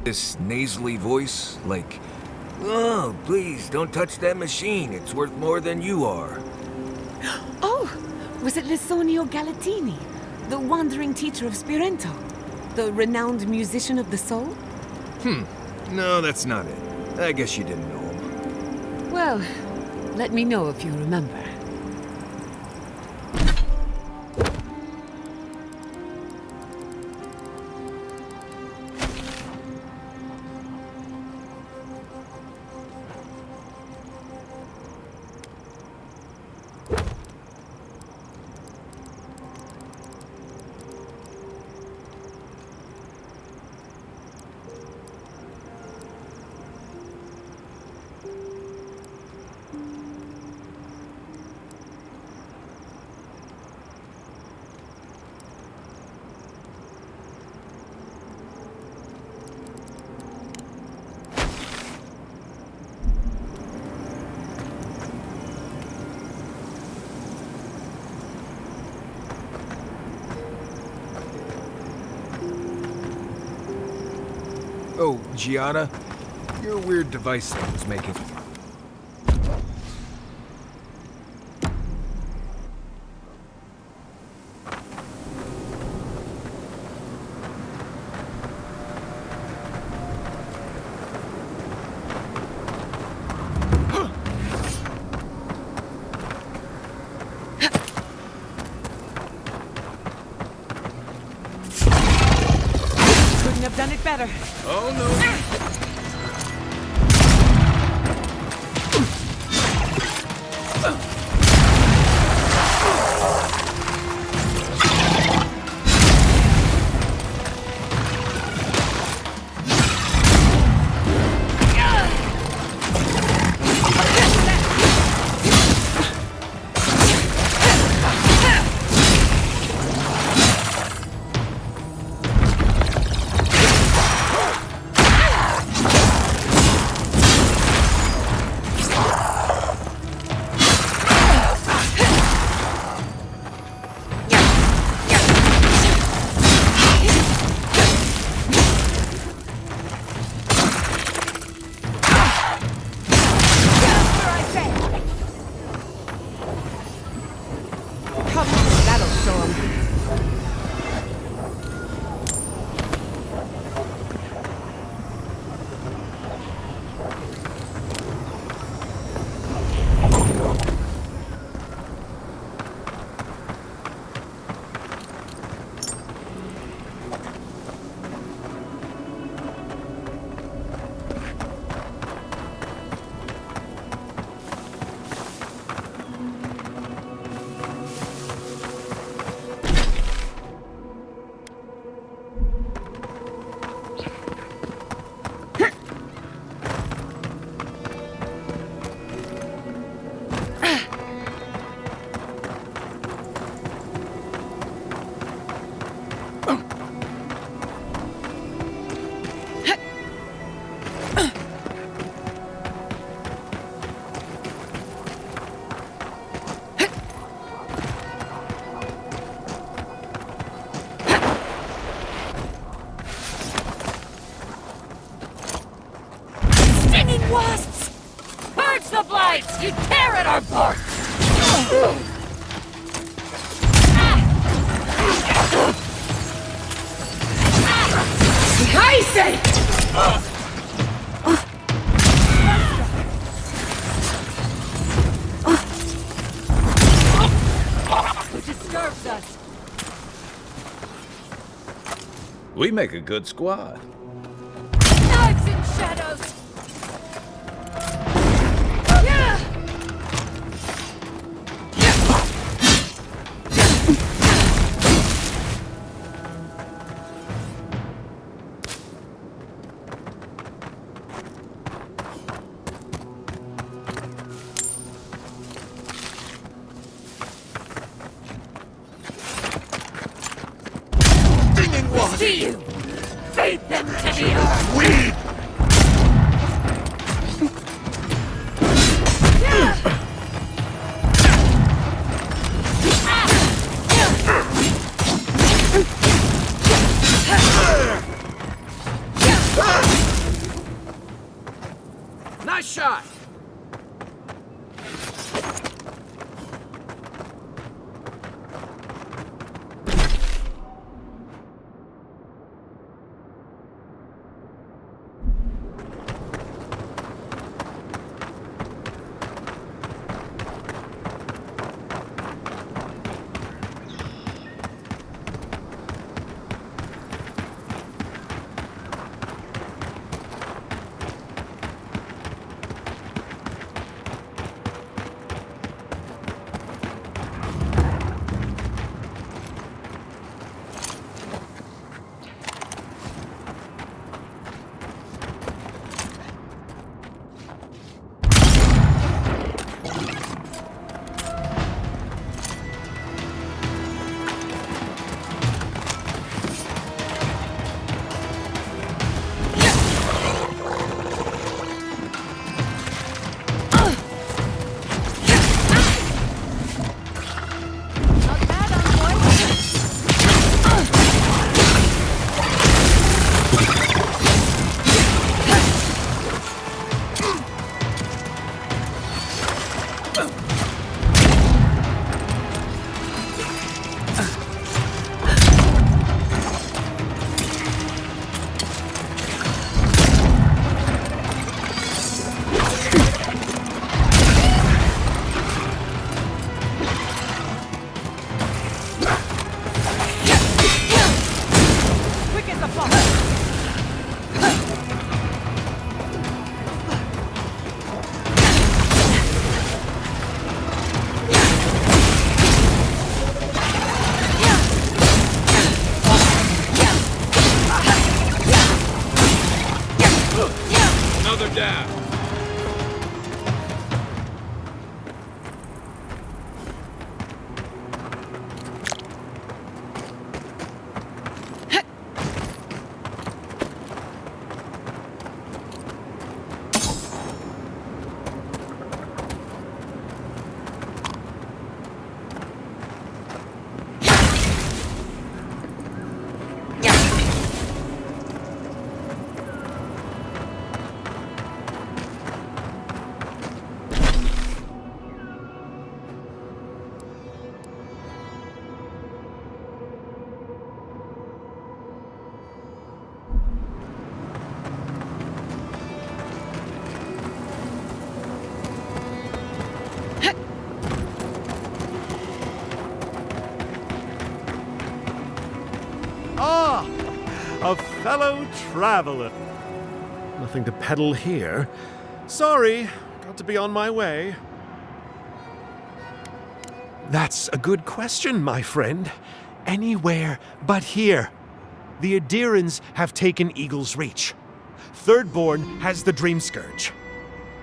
This nasally voice, like, "Oh, please, don't touch that machine. It's worth more than you are." Oh, was it Lysonio Galatini, the wandering teacher of Spirento? The renowned musician of the soul? No, that's not it. I guess you didn't know him. Well, let me know if you remember. Oh, Gianna, your weird device thing was making... Couldn't have done it better. Oh, no. Wasps! Purge the blights! You tear at our bark! I say! Who disturbs us? We make a good squad. Knives and shadows! See you! Feed them to the earth! We shot! A fellow traveler. Nothing to peddle here. Sorry, got to be on my way. That's a good question, my friend. Anywhere but here. The Aedyrans have taken Eagle's Reach. Thirdborn has the Dream Scourge.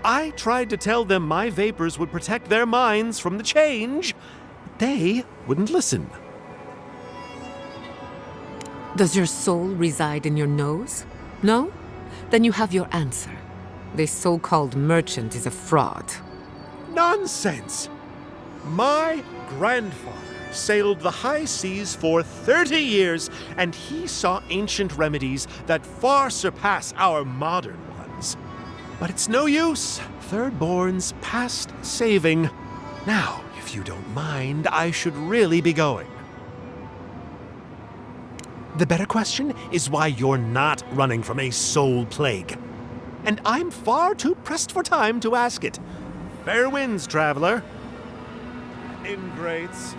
I tried to tell them my vapors would protect their minds from the change, but they wouldn't listen. Does your soul reside in your nose? No? Then you have your answer. This so-called merchant is a fraud. Nonsense! My grandfather sailed the high seas for 30 years, and he saw ancient remedies that far surpass our modern ones. But it's no use. Thirdborn's past saving. Now, if you don't mind, I should really be going. The better question is why you're not running from a soul plague. And I'm far too pressed for time to ask it. Fair winds, traveler. Ingrates.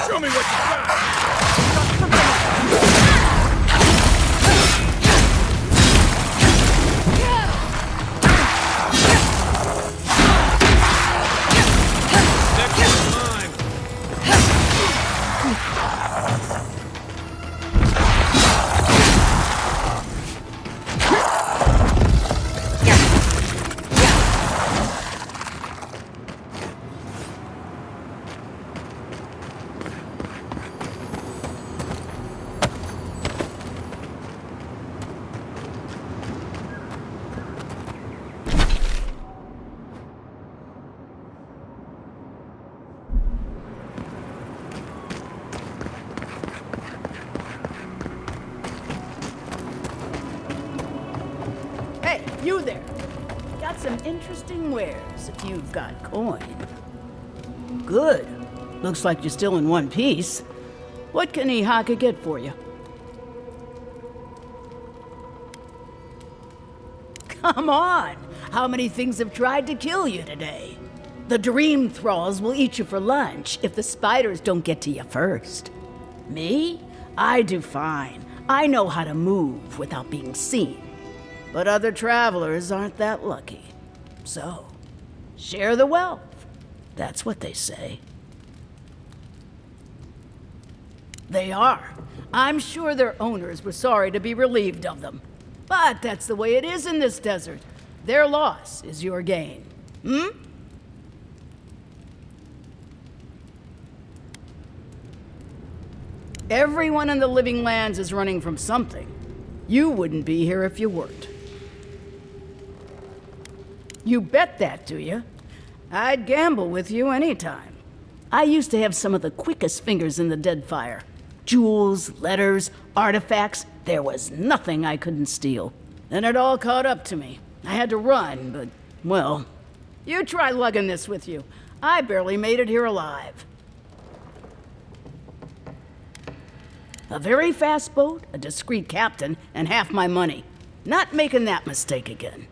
Show me what you got! You there. Got some interesting wares if you've got coin. Good. Looks like you're still in one piece. What can Ihaka get for you? Come on! How many things have tried to kill you today? The dream thralls will eat you for lunch if the spiders don't get to you first. Me? I do fine. I know how to move without being seen. But other travelers aren't that lucky. So, share the wealth. That's what they say. They are. I'm sure their owners were sorry to be relieved of them. But that's the way it is in this desert. Their loss is your gain. Everyone in the living lands is running from something. You wouldn't be here if you weren't. You bet that, do you? I'd gamble with you anytime. I used to have some of the quickest fingers in the Deadfire. Jewels, letters, artifacts, there was nothing I couldn't steal. Then it all caught up to me. I had to run, but, well, you try lugging this with you. I barely made it here alive. A very fast boat, a discreet captain, and half my money. Not making that mistake again.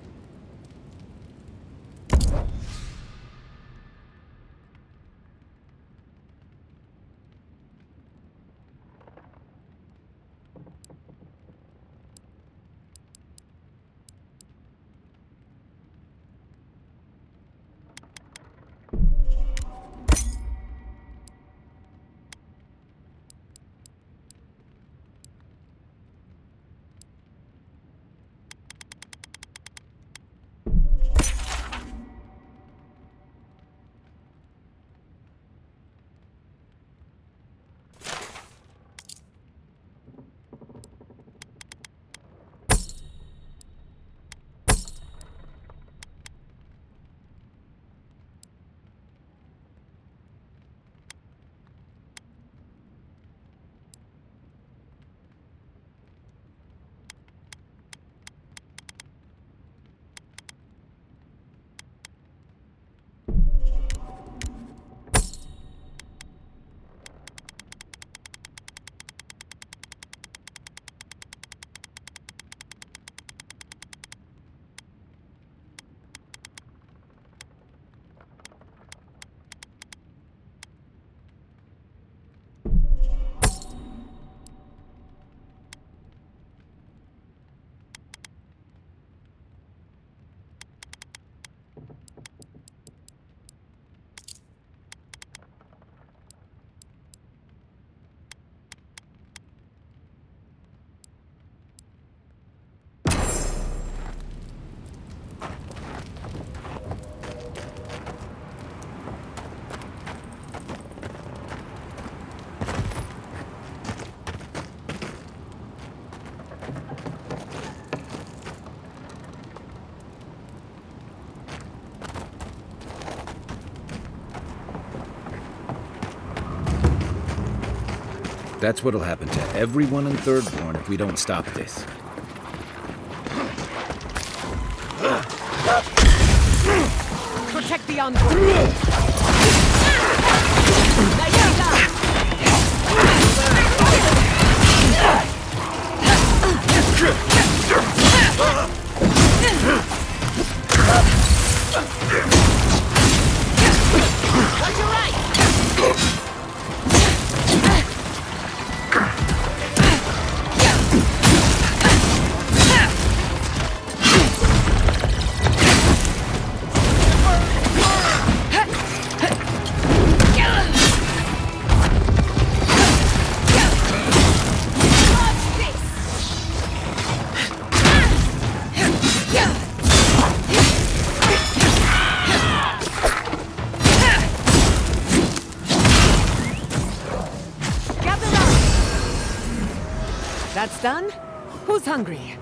That's what'll happen to everyone in Thirdborn if we don't stop this. Protect the envoy. That's done? Who's hungry?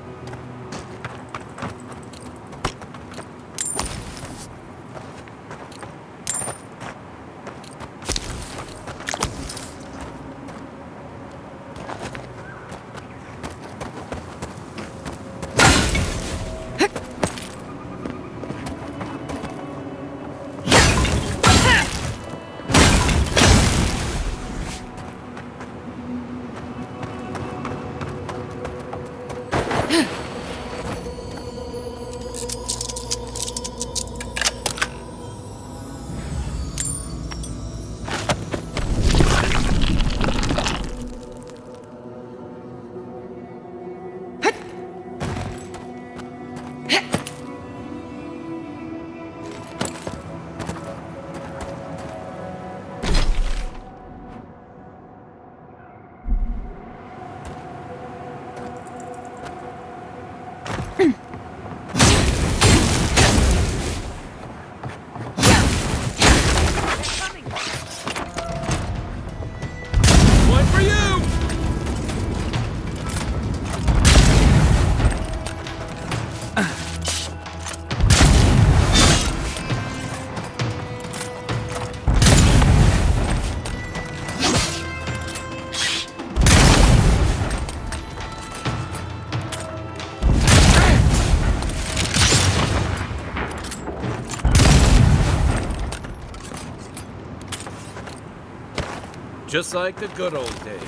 Just like the good old days.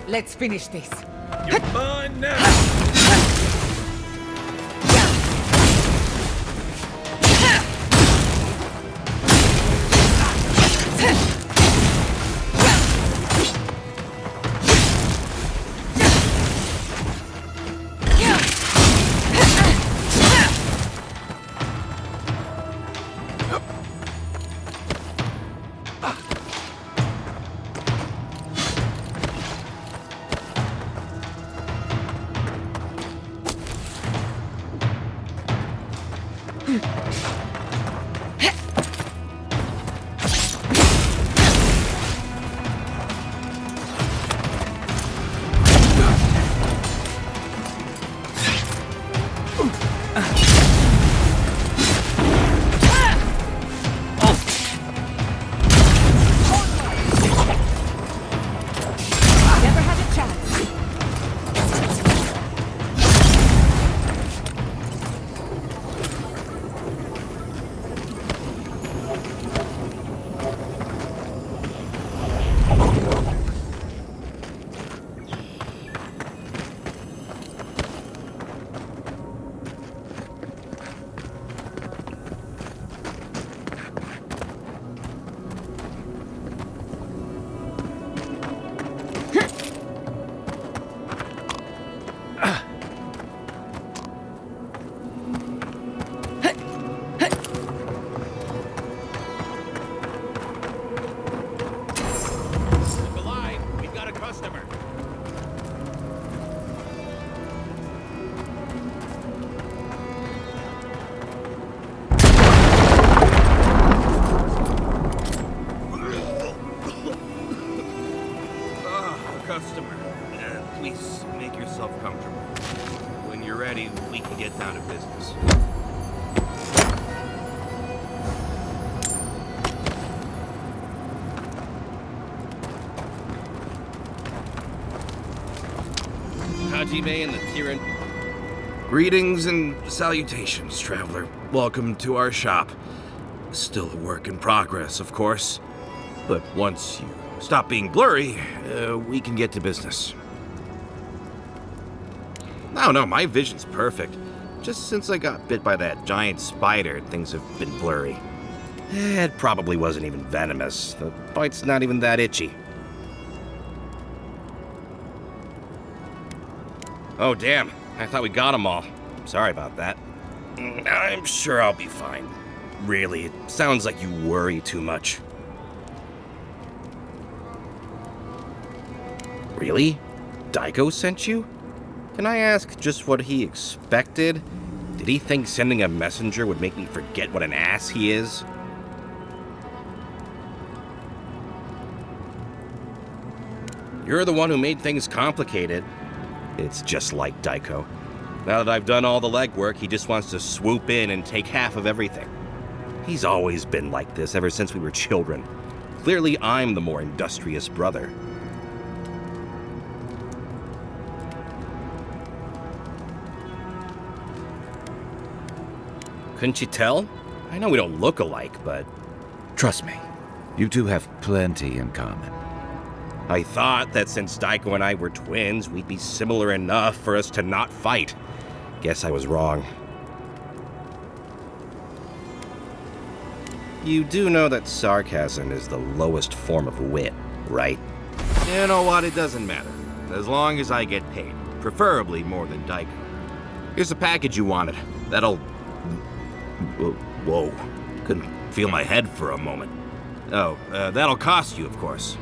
Let's finish this. You're mine now! Never had a chance. The line, we've got a customer. Customer, please make yourself comfortable. When you're ready, we can get down to business. Hajime and the Tyran. Greetings and salutations, traveler. Welcome to our shop. Still a work in progress, of course. But once you stop being blurry, we can get to business. No, my vision's perfect. Just since I got bit by that giant spider, things have been blurry. It probably wasn't even venomous. The bite's not even that itchy. Oh, damn. I thought we got them all. Sorry about that. I'm sure I'll be fine. Really, it sounds like you worry too much. Really? Daiko sent you? Can I ask just what he expected? Did he think sending a messenger would make me forget what an ass he is? You're the one who made things complicated. It's just like Daiko. Now that I've done all the legwork, he just wants to swoop in and take half of everything. He's always been like this ever since we were children. Clearly, I'm the more industrious brother. Couldn't you tell? I know we don't look alike, but Trust me, you two have plenty in common. I thought that since Daiko and I were twins, we'd be similar enough for us to not fight. Guess I was wrong. You do know that sarcasm is the lowest form of wit, right? You know what? It doesn't matter. As long as I get paid. Preferably more than Daiko. Here's the package you wanted. That'll... Whoa. Couldn't feel my head for a moment. Oh, that'll cost you, of course.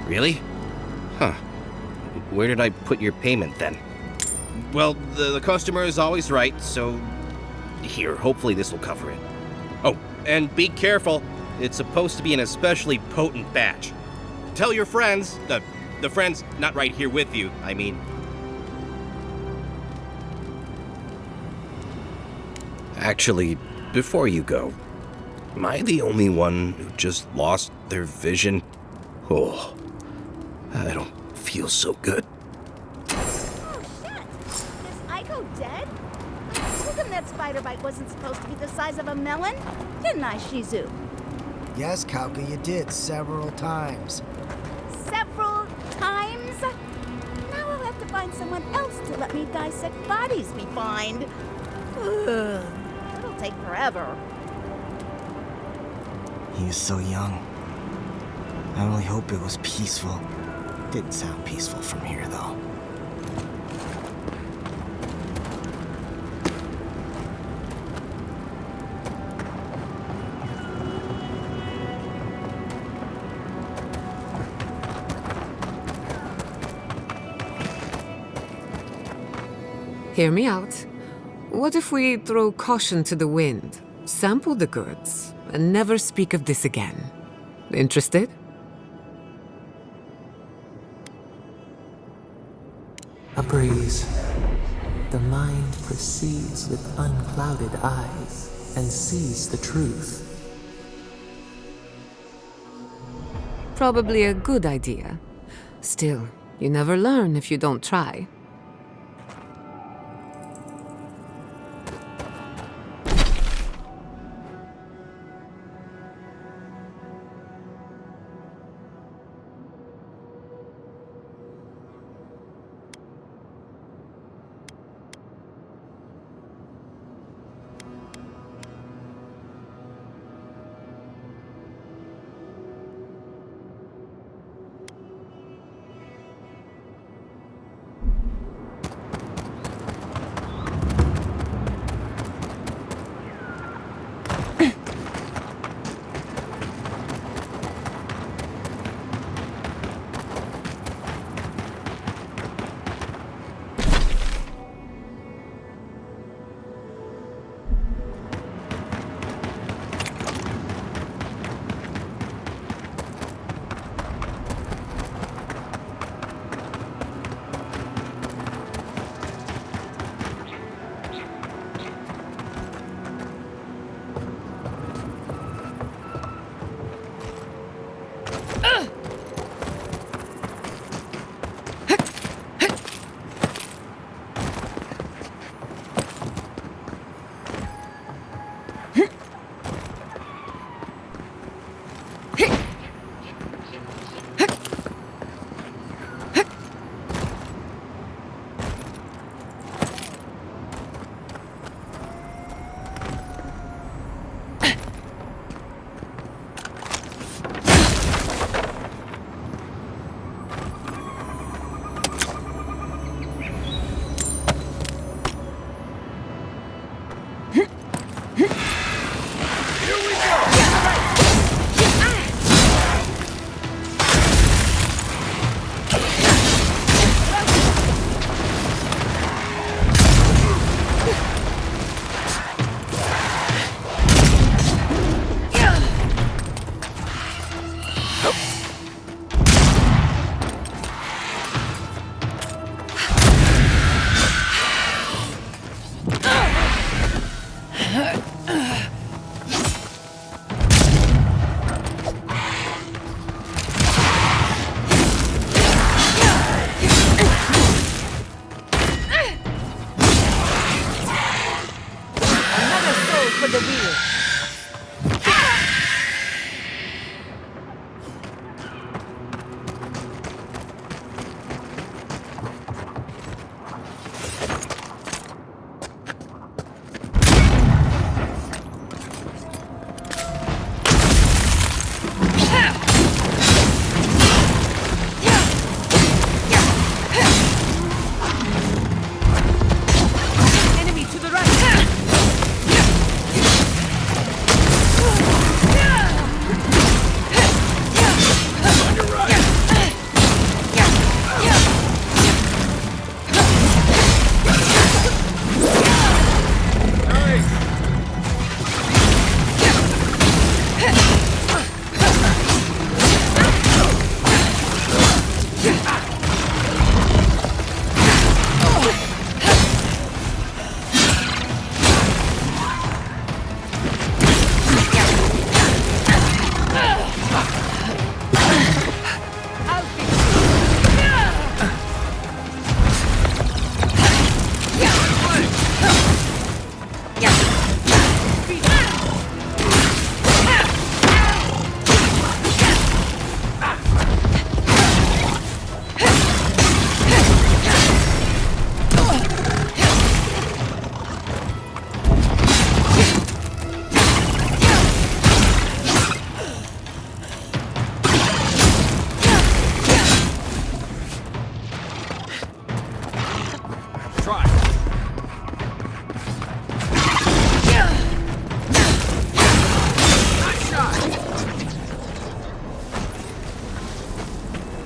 Really? Huh. Where did I put your payment then? Well, the customer is always right, so... Here, hopefully this will cover it. Oh, and be careful. It's supposed to be an especially potent batch. Tell your friends, the friends not right here with you, I mean. Actually, before you go, am I the only one who just lost their vision? Oh, I don't feel so good. Oh shit! Is Aiko dead? I told him that spider bite wasn't supposed to be the size of a melon, didn't I, Shizu? Yes, Kauka, you did several times. Several times? Now I'll have to find someone else to let me dissect bodies we find. Ugh, it'll take forever. He was so young. I only hope it was peaceful. Didn't sound peaceful from here, though. Hear me out. What if we throw caution to the wind, sample the goods, and never speak of this again? Interested? A breeze. The mind proceeds with unclouded eyes and sees the truth. Probably a good idea. Still, you never learn if you don't try.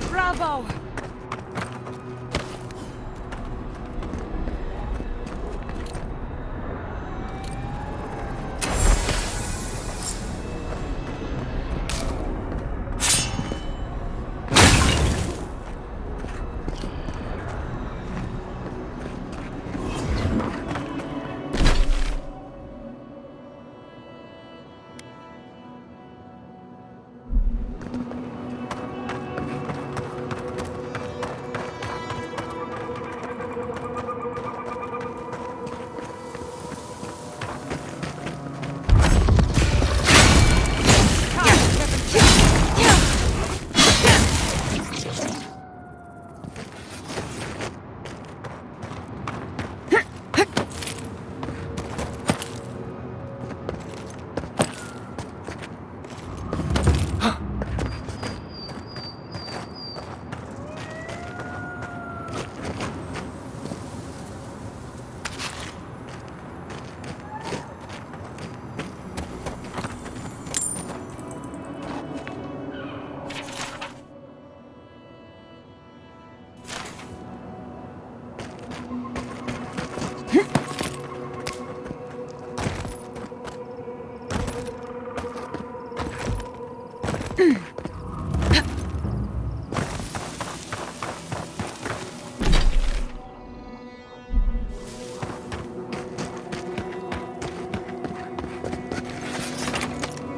Bravo!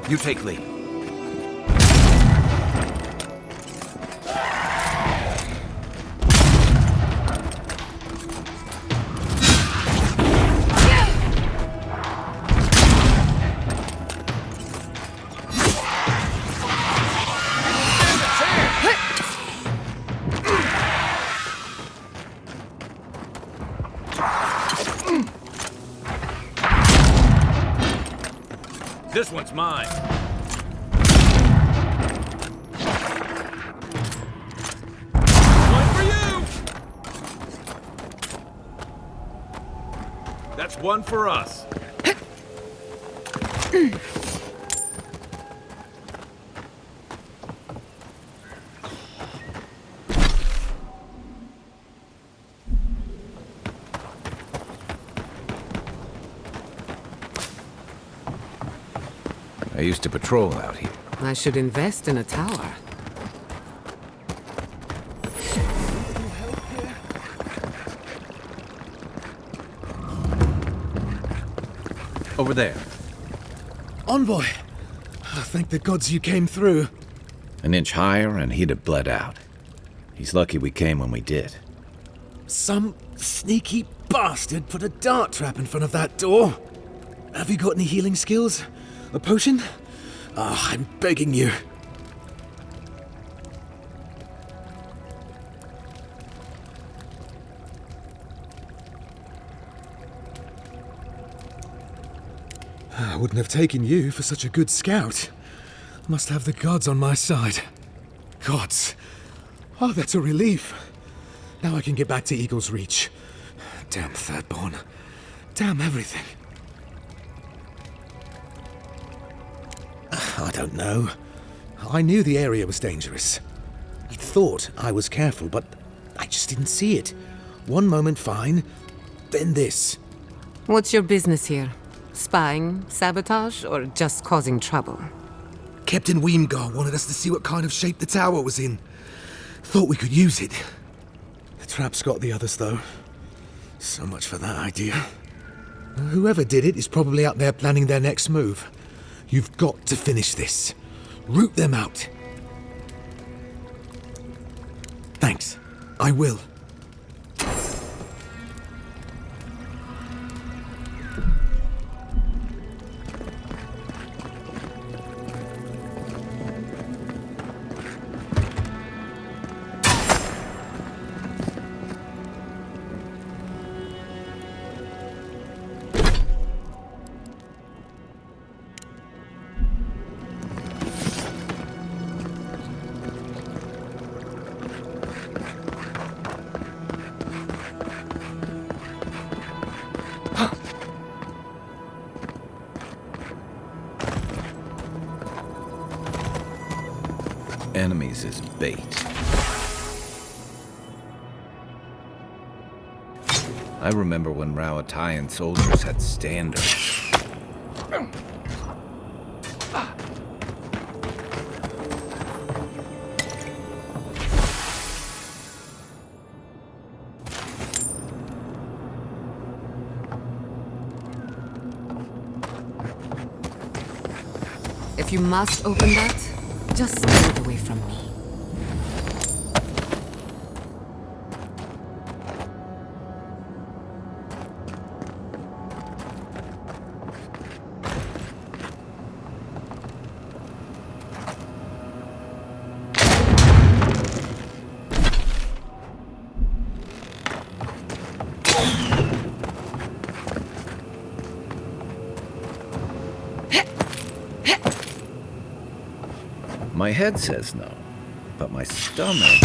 You take lead. This one's mine. One for you! That's one for us. I used to patrol out here. I should invest in a tower. Over there. Envoy! Oh, thank the gods you came through. An inch higher and he'd have bled out. He's lucky we came when we did. Some sneaky bastard put a dart trap in front of that door. Have you got any healing skills? A potion? Ah, I'm begging you. I wouldn't have taken you for such a good scout. Must have the gods on my side. Gods. Oh, that's a relief. Now I can get back to Eagle's Reach. Damn Thirdborn. Damn everything. I don't know. I knew the area was dangerous. I thought I was careful, but I just didn't see it. One moment fine, then this. What's your business here? Spying, sabotage, or just causing trouble? Captain Weemgar wanted us to see what kind of shape the tower was in. Thought we could use it. The trap's got the others, though. So much for that idea. Whoever did it is probably out there planning their next move. You've got to finish this. Root them out. Thanks. I will. Enemies is bait. I remember when Rawatayan soldiers had standards. If you must open that, just stay it away from me. My head says no, but my stomach...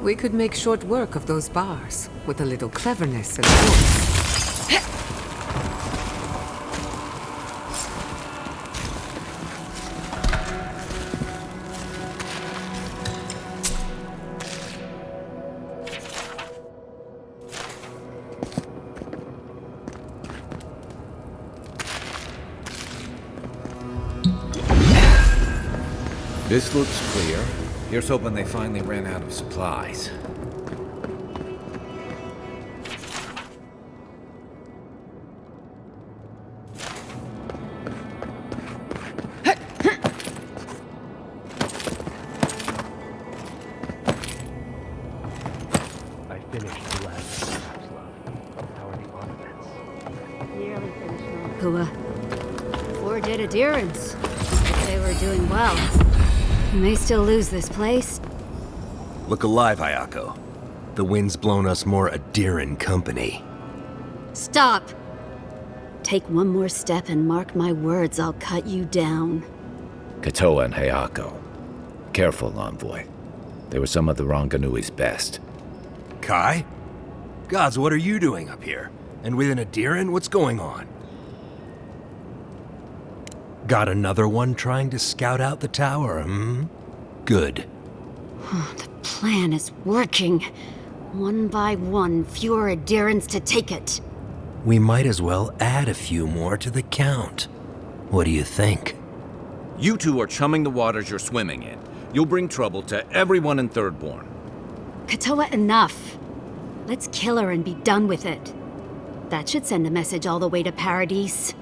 We could make short work of those bars, with a little cleverness and force. This looks clear. Here's hoping they finally ran out of supplies. I finished the last slot. How are the ornaments? Nearly finished, Kua. 4 dead Aedyrans. They were doing well. We may still lose this place. Look alive, Ayako. The wind's blown us more Aedyran company. Stop! Take one more step and mark my words, I'll cut you down. Katoa and Hayako. Careful, envoy. They were some of the Ranganui's best. Kai? Gods, what are you doing up here? And with an Aedyran, what's going on? Got another one trying to scout out the tower, hmm? Good. The plan is working. One by one, fewer Aedyrans to take it. We might as well add a few more to the count. What do you think? You two are chumming the waters you're swimming in. You'll bring trouble to everyone in Thirdborn. Katoa, enough. Let's kill her and be done with it. That should send a message all the way to Paradise.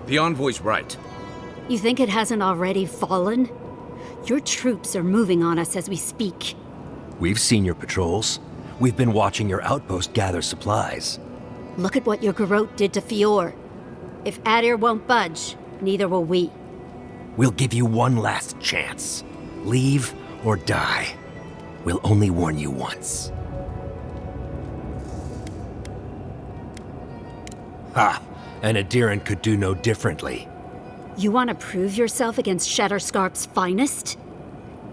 The envoy's right. You think it hasn't already fallen? Your troops are moving on us as we speak. We've seen your patrols. We've been watching your outpost gather supplies. Look at what your garrote did to Fior. If Aedyr won't budge, neither will we. We'll give you one last chance. Leave or die. We'll only warn you once. Ha! An Aedyran could do no differently. You want to prove yourself against Shatterscarp's finest?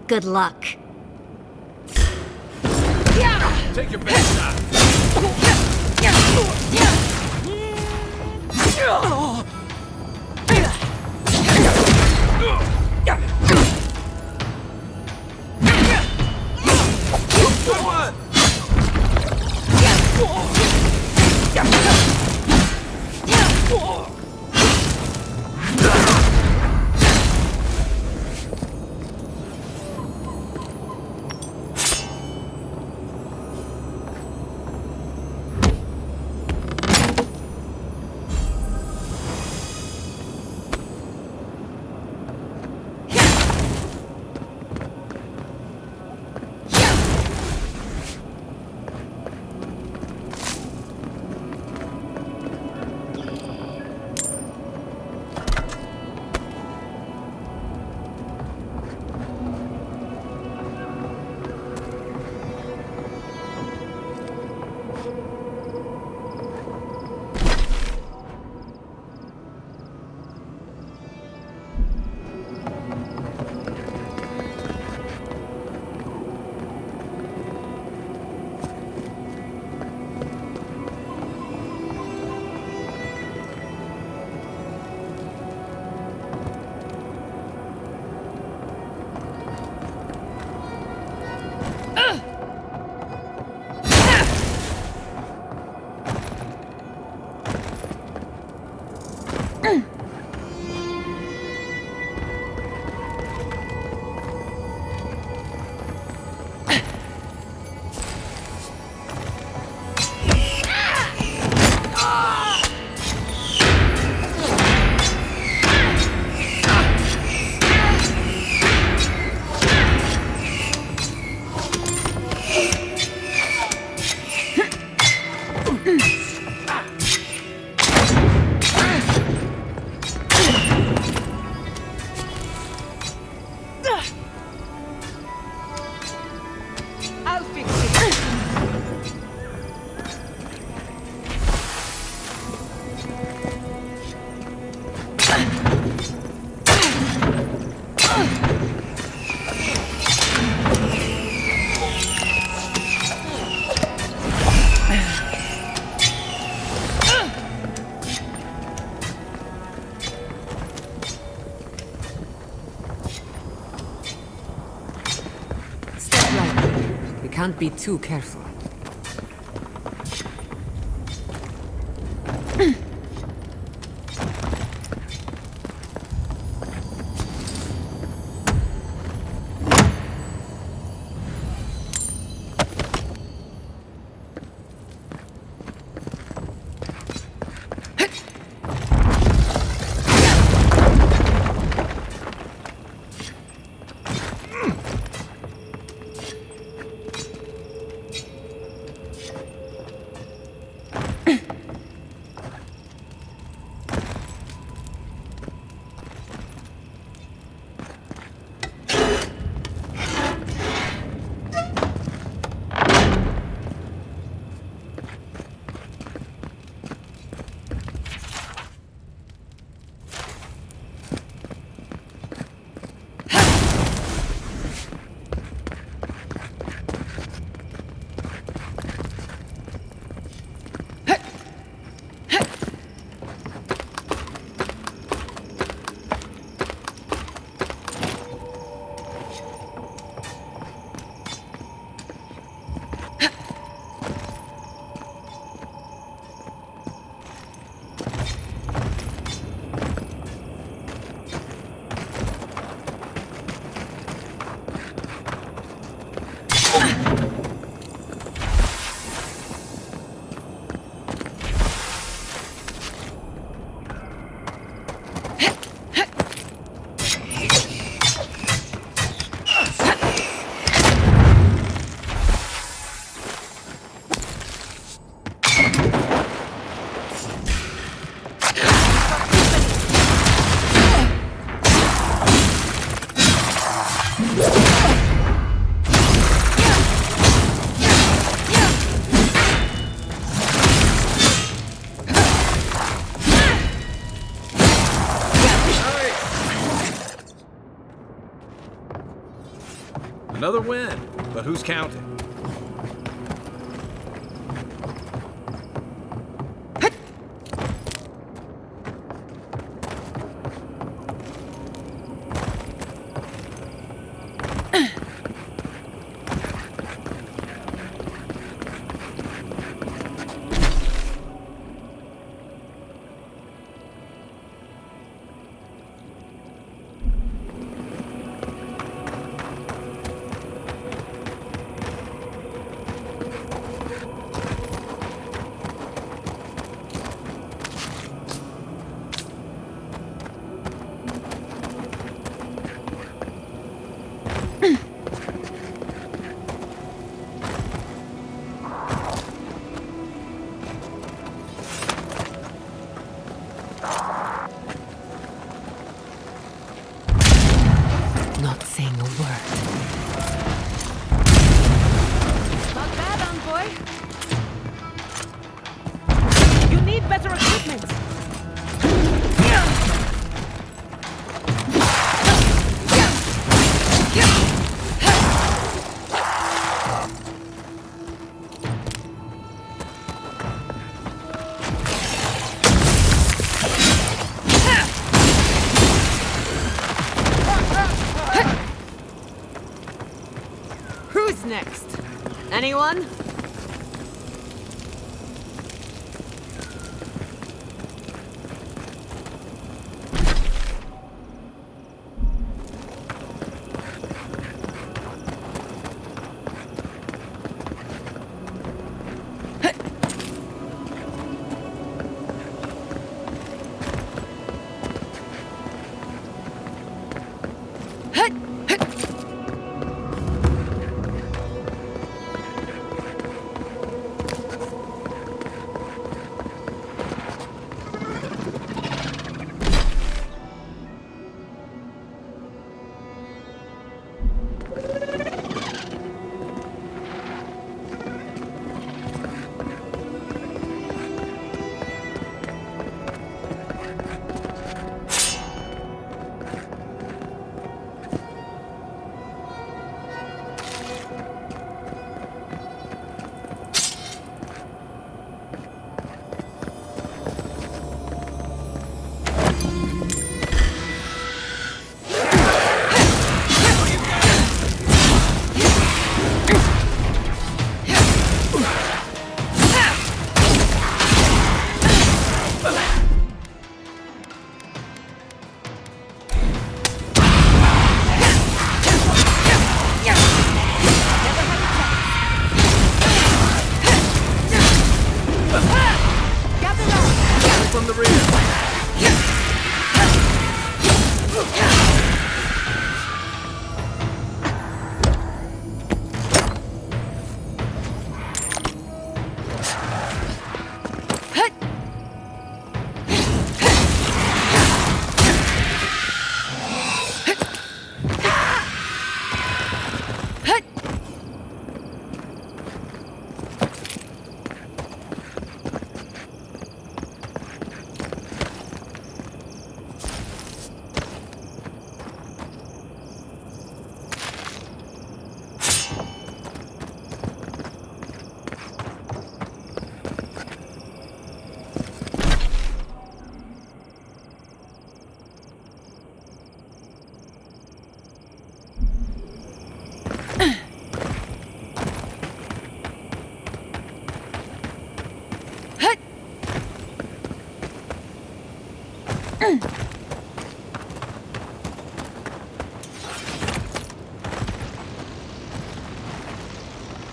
Good luck. Take your best shot. Can't be too careful. Another win, but who's counting? What's next? Anyone?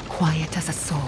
Quiet as a soul.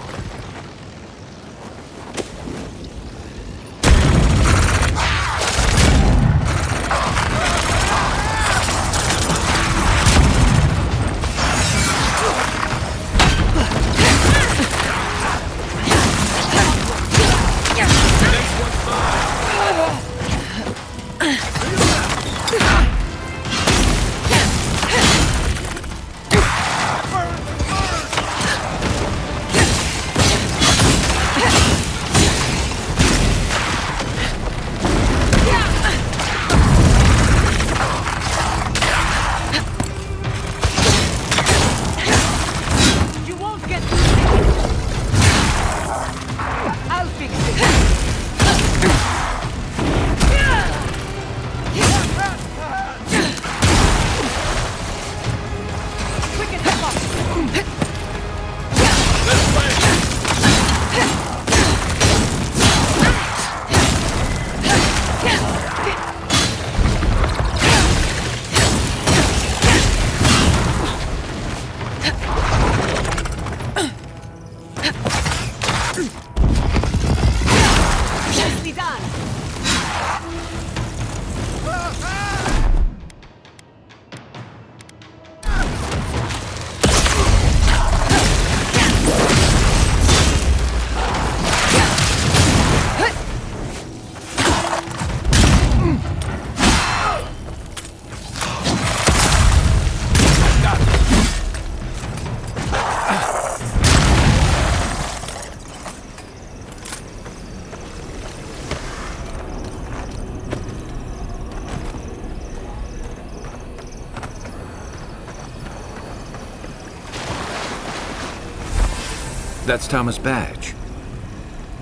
That's Thomas' badge.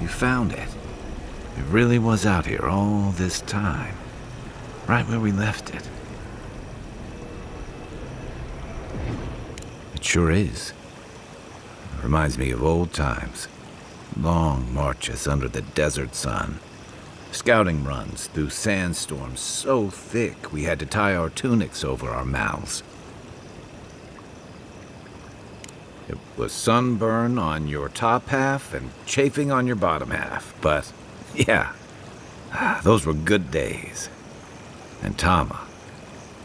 You found it. It really was out here all this time. Right where we left it. It sure is. Reminds me of old times. Long marches under the desert sun. Scouting runs through sandstorms so thick we had to tie our tunics over our mouths. It was sunburn on your top half and chafing on your bottom half, but yeah, those were good days. And Tama,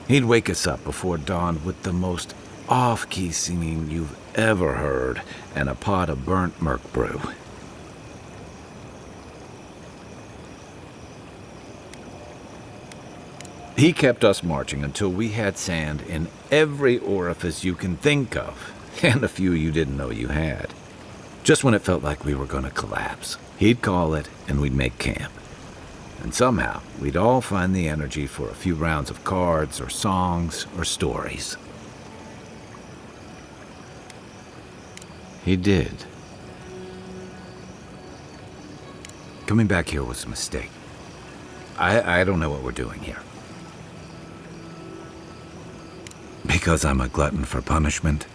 he'd wake us up before dawn with the most off-key singing you've ever heard and a pot of burnt merc brew. He kept us marching until we had sand in every orifice you can think of, and a few you didn't know you had. Just when it felt like we were going to collapse, he'd call it and we'd make camp. And somehow, we'd all find the energy for a few rounds of cards or songs or stories. He did. Coming back here was a mistake. I don't know what we're doing here. Because I'm a glutton for punishment?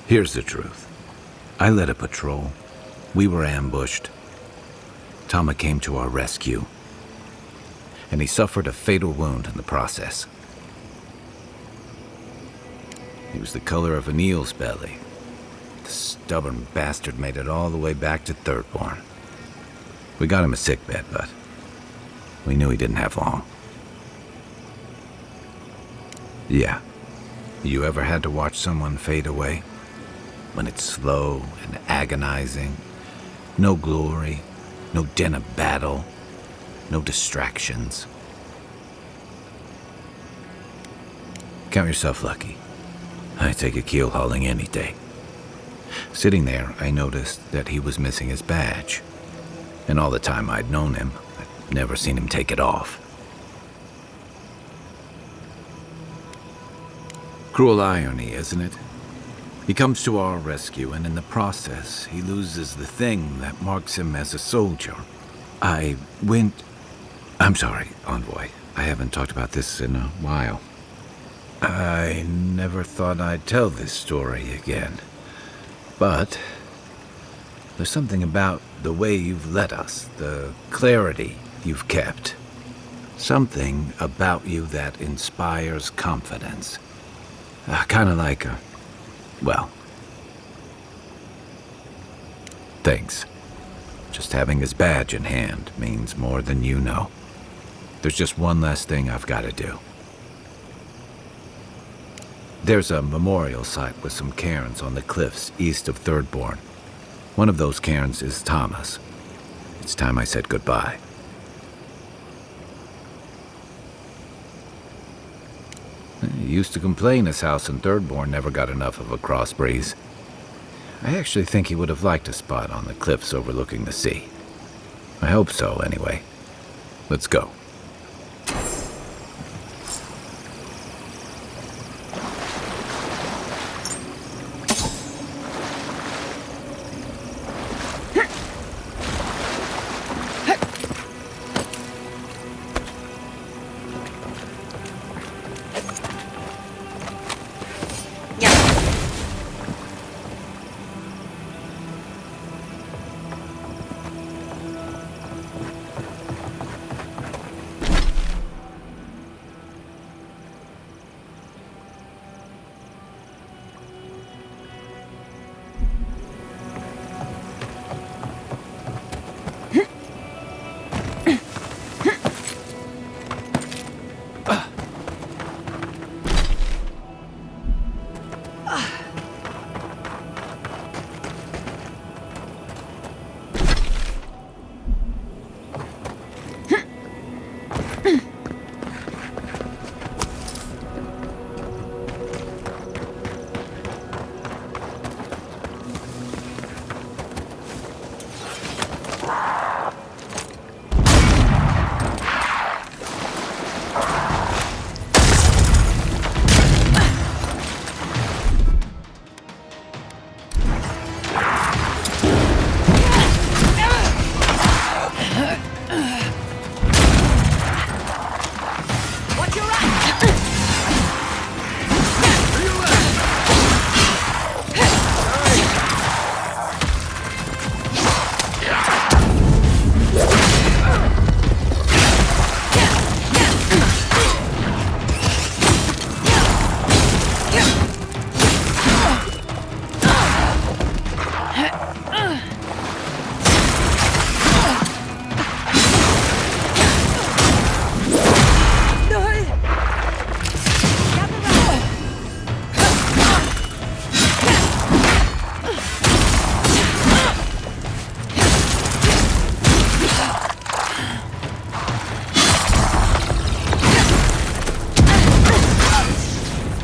Here's the truth. I led a patrol. We were ambushed. Tama came to our rescue. And he suffered a fatal wound in the process. He was the color of an eel's belly. The stubborn bastard made it all the way back to Thirdborn. We got him a sickbed, but we knew he didn't have long. Yeah. You ever had to watch someone fade away? When it's slow and agonizing. No glory, no din of battle, no distractions. Count yourself lucky. I take a keel hauling any day. Sitting there, I noticed that he was missing his badge. And all the time I'd known him, I'd never seen him take it off. Cruel irony, isn't it? He comes to our rescue, and in the process, he loses the thing that marks him as a soldier. I'm sorry, Envoy. I haven't talked about this in a while. I never thought I'd tell this story again. But there's something about the way you've led us, the clarity you've kept. Something about you that inspires confidence. Kind of like thanks. Just having his badge in hand means more than you know. There's just one last thing I've got to do. There's a memorial site with some cairns on the cliffs east of Thirdborn. One of those cairns is Tama's. It's time I said goodbye. He used to complain his house in Thirdborn never got enough of a cross breeze. I actually think he would have liked a spot on the cliffs overlooking the sea. I hope so, anyway. Let's go.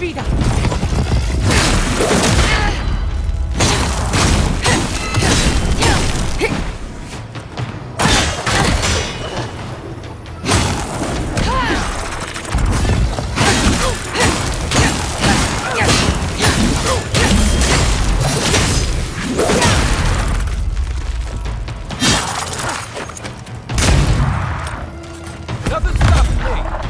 Speed up! Nothing stops me!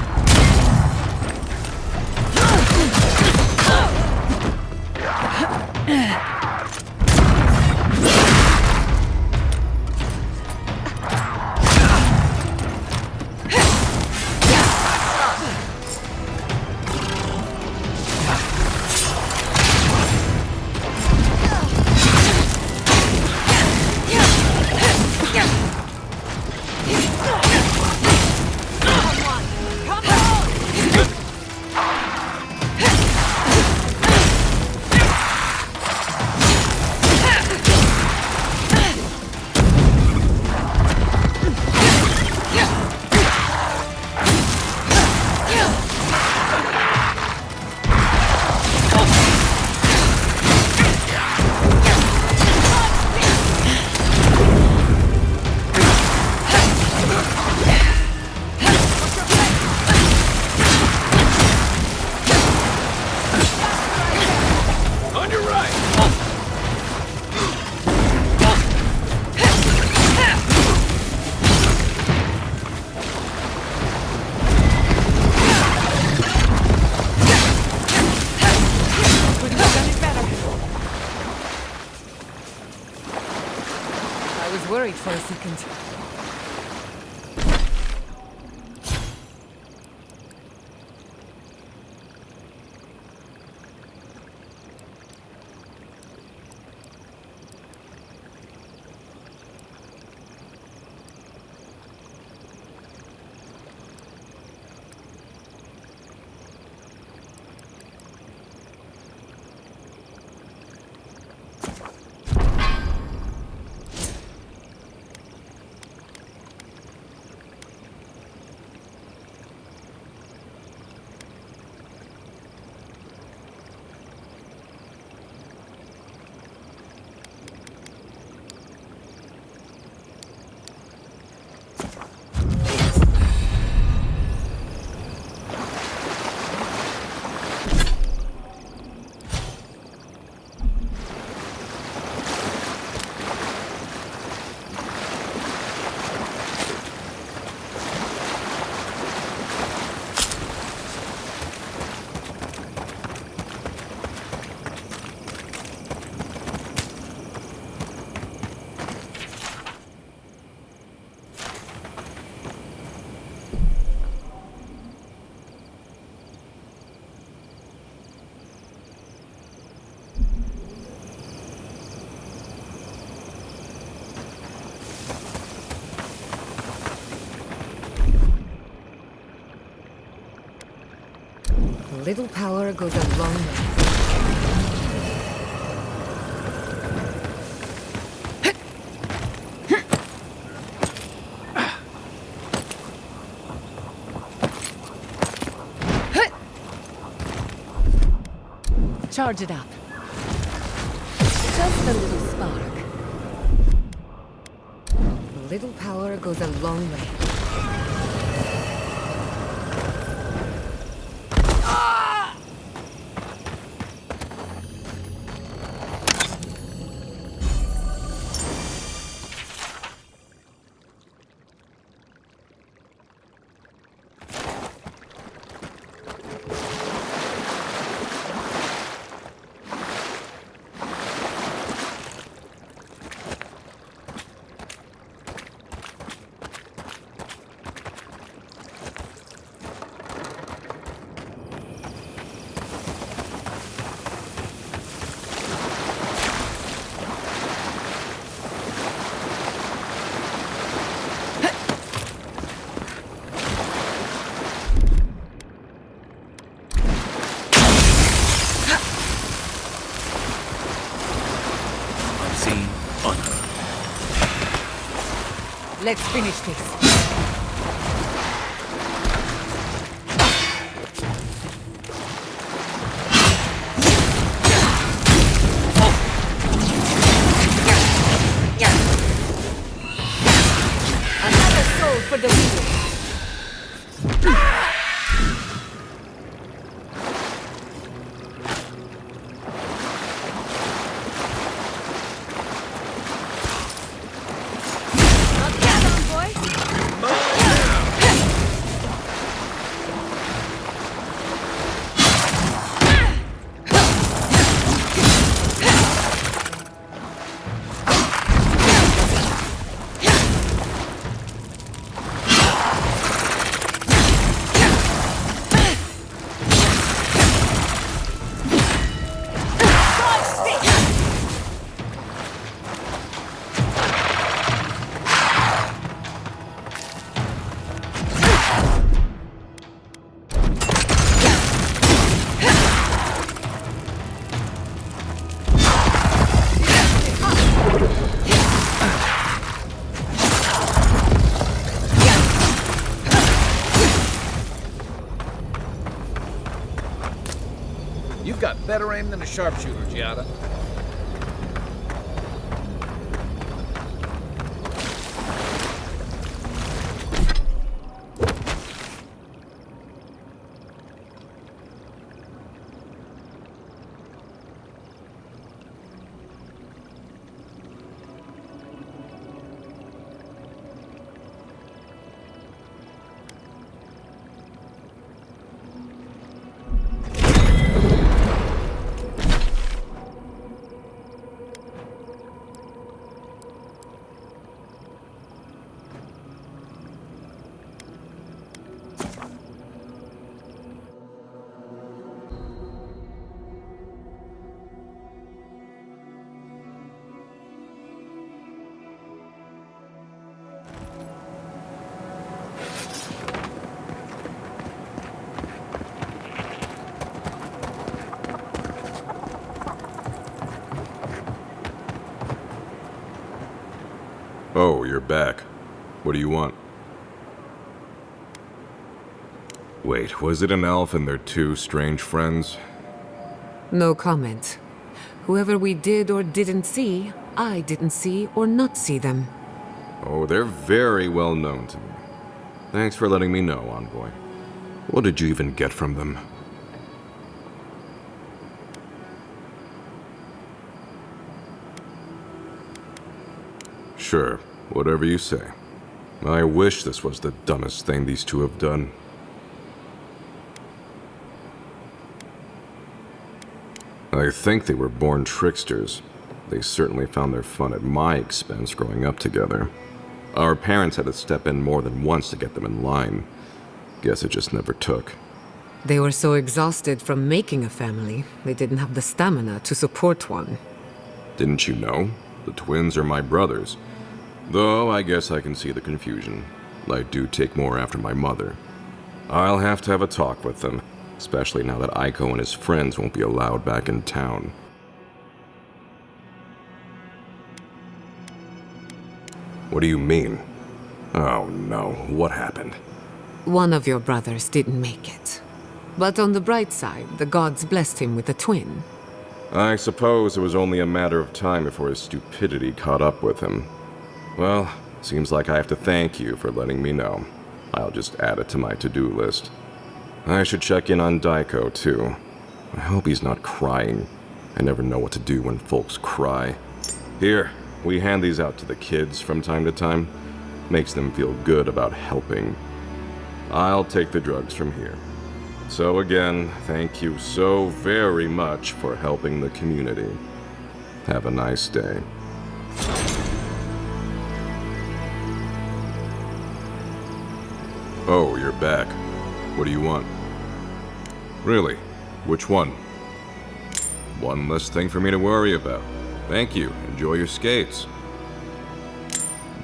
Worried for a second. A little power goes a long way. Charge it up. Just a little spark. A little power goes a long way. Let's finish this. You've got better aim than a sharpshooter, Giada. Oh, you're back. What do you want? Wait, was it an elf and their two strange friends? No comment. Whoever we did or didn't see, I didn't see or not see them. Oh, they're very well known to me. Thanks for letting me know, Envoy. What did you even get from them? Sure, whatever you say. I wish this was the dumbest thing these two have done. I think they were born tricksters. They certainly found their fun at my expense growing up together. Our parents had to step in more than once to get them in line. Guess it just never took. They were so exhausted from making a family, they didn't have the stamina to support one. Didn't you know? The twins are my brothers. Though I guess I can see the confusion. I do take more after my mother. I'll have to have a talk with them, especially now that Aiko and his friends won't be allowed back in town. What do you mean? Oh no, what happened? One of your brothers didn't make it. But on the bright side, the gods blessed him with a twin. I suppose it was only a matter of time before his stupidity caught up with him. Well, seems like I have to thank you for letting me know. I'll just add it to my to-do list. I should check in on Daiko, too. I hope he's not crying. I never know what to do when folks cry. Here, we hand these out to the kids from time to time. Makes them feel good about helping. I'll take the drugs from here. So again, thank you so very much for helping the community. Have a nice day. Oh, you're back. What do you want? Really? Which one? One less thing for me to worry about. Thank you. Enjoy your skates.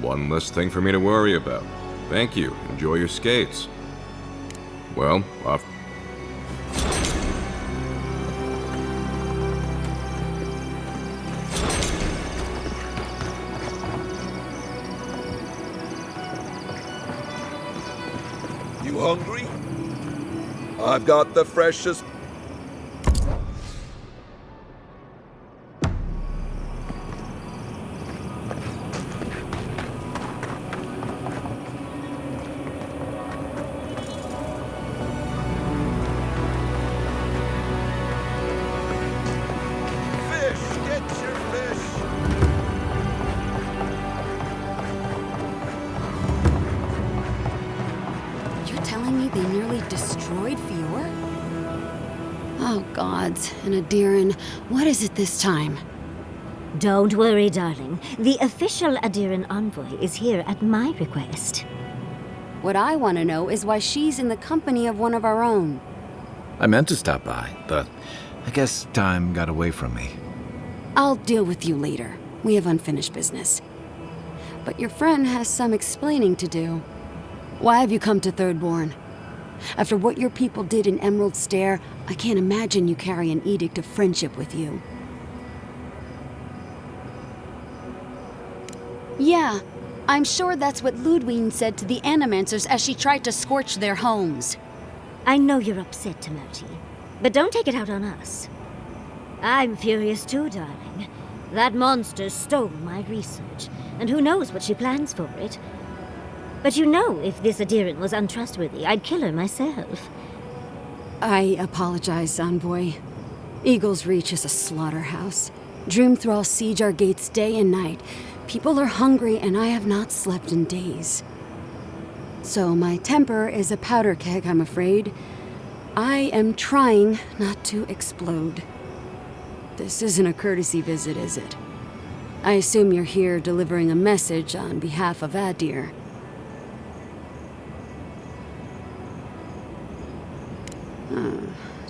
One less thing for me to worry about. Thank you. Enjoy your skates. Well, off. You hungry? I've got the freshest... And Aedyr, what is it this time? Don't worry, darling. The official Aedyr envoy is here at my request. What I want to know is why she's in the company of one of our own. I meant to stop by, but I guess time got away from me. I'll deal with you later. We have unfinished business. But your friend has some explaining to do. Why have you come to Thirdborn? After what your people did in Emerald Stair, I can't imagine you carry an edict of friendship with you. Yeah, I'm sure that's what Ludwig said to the Animancers as she tried to scorch their homes. I know you're upset, Timothy. But don't take it out on us. I'm furious too, darling. That monster stole my research, and who knows what she plans for it. But you know, if this Aedyran was untrustworthy, I'd kill her myself. I apologize, Envoy. Eagle's Reach is a slaughterhouse. Dream Thralls siege our gates day and night. People are hungry, and I have not slept in days. So my temper is a powder keg, I'm afraid. I am trying not to explode. This isn't a courtesy visit, is it? I assume you're here delivering a message on behalf of Aedyr.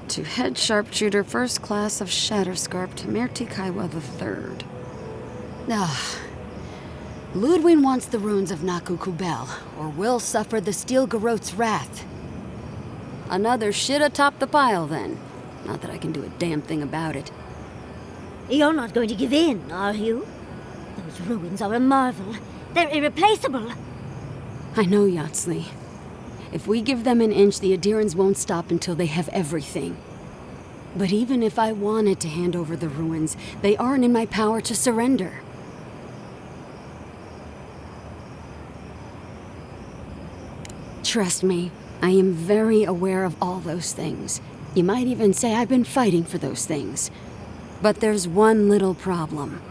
To Head Sharpshooter, First Class of Shatterscarp, Temerty Kaiwa III. Ludwig wants the ruins of Naku Kubel, or will suffer the Steel Garrote's wrath. Another shit atop the pile, then. Not that I can do a damn thing about it. You're not going to give in, are you? Those ruins are a marvel. They're irreplaceable. I know, Yatsley. If we give them an inch, the Aedyrans won't stop until they have everything. But even if I wanted to hand over the ruins, they aren't in my power to surrender. Trust me, I am very aware of all those things. You might even say I've been fighting for those things. But there's one little problem.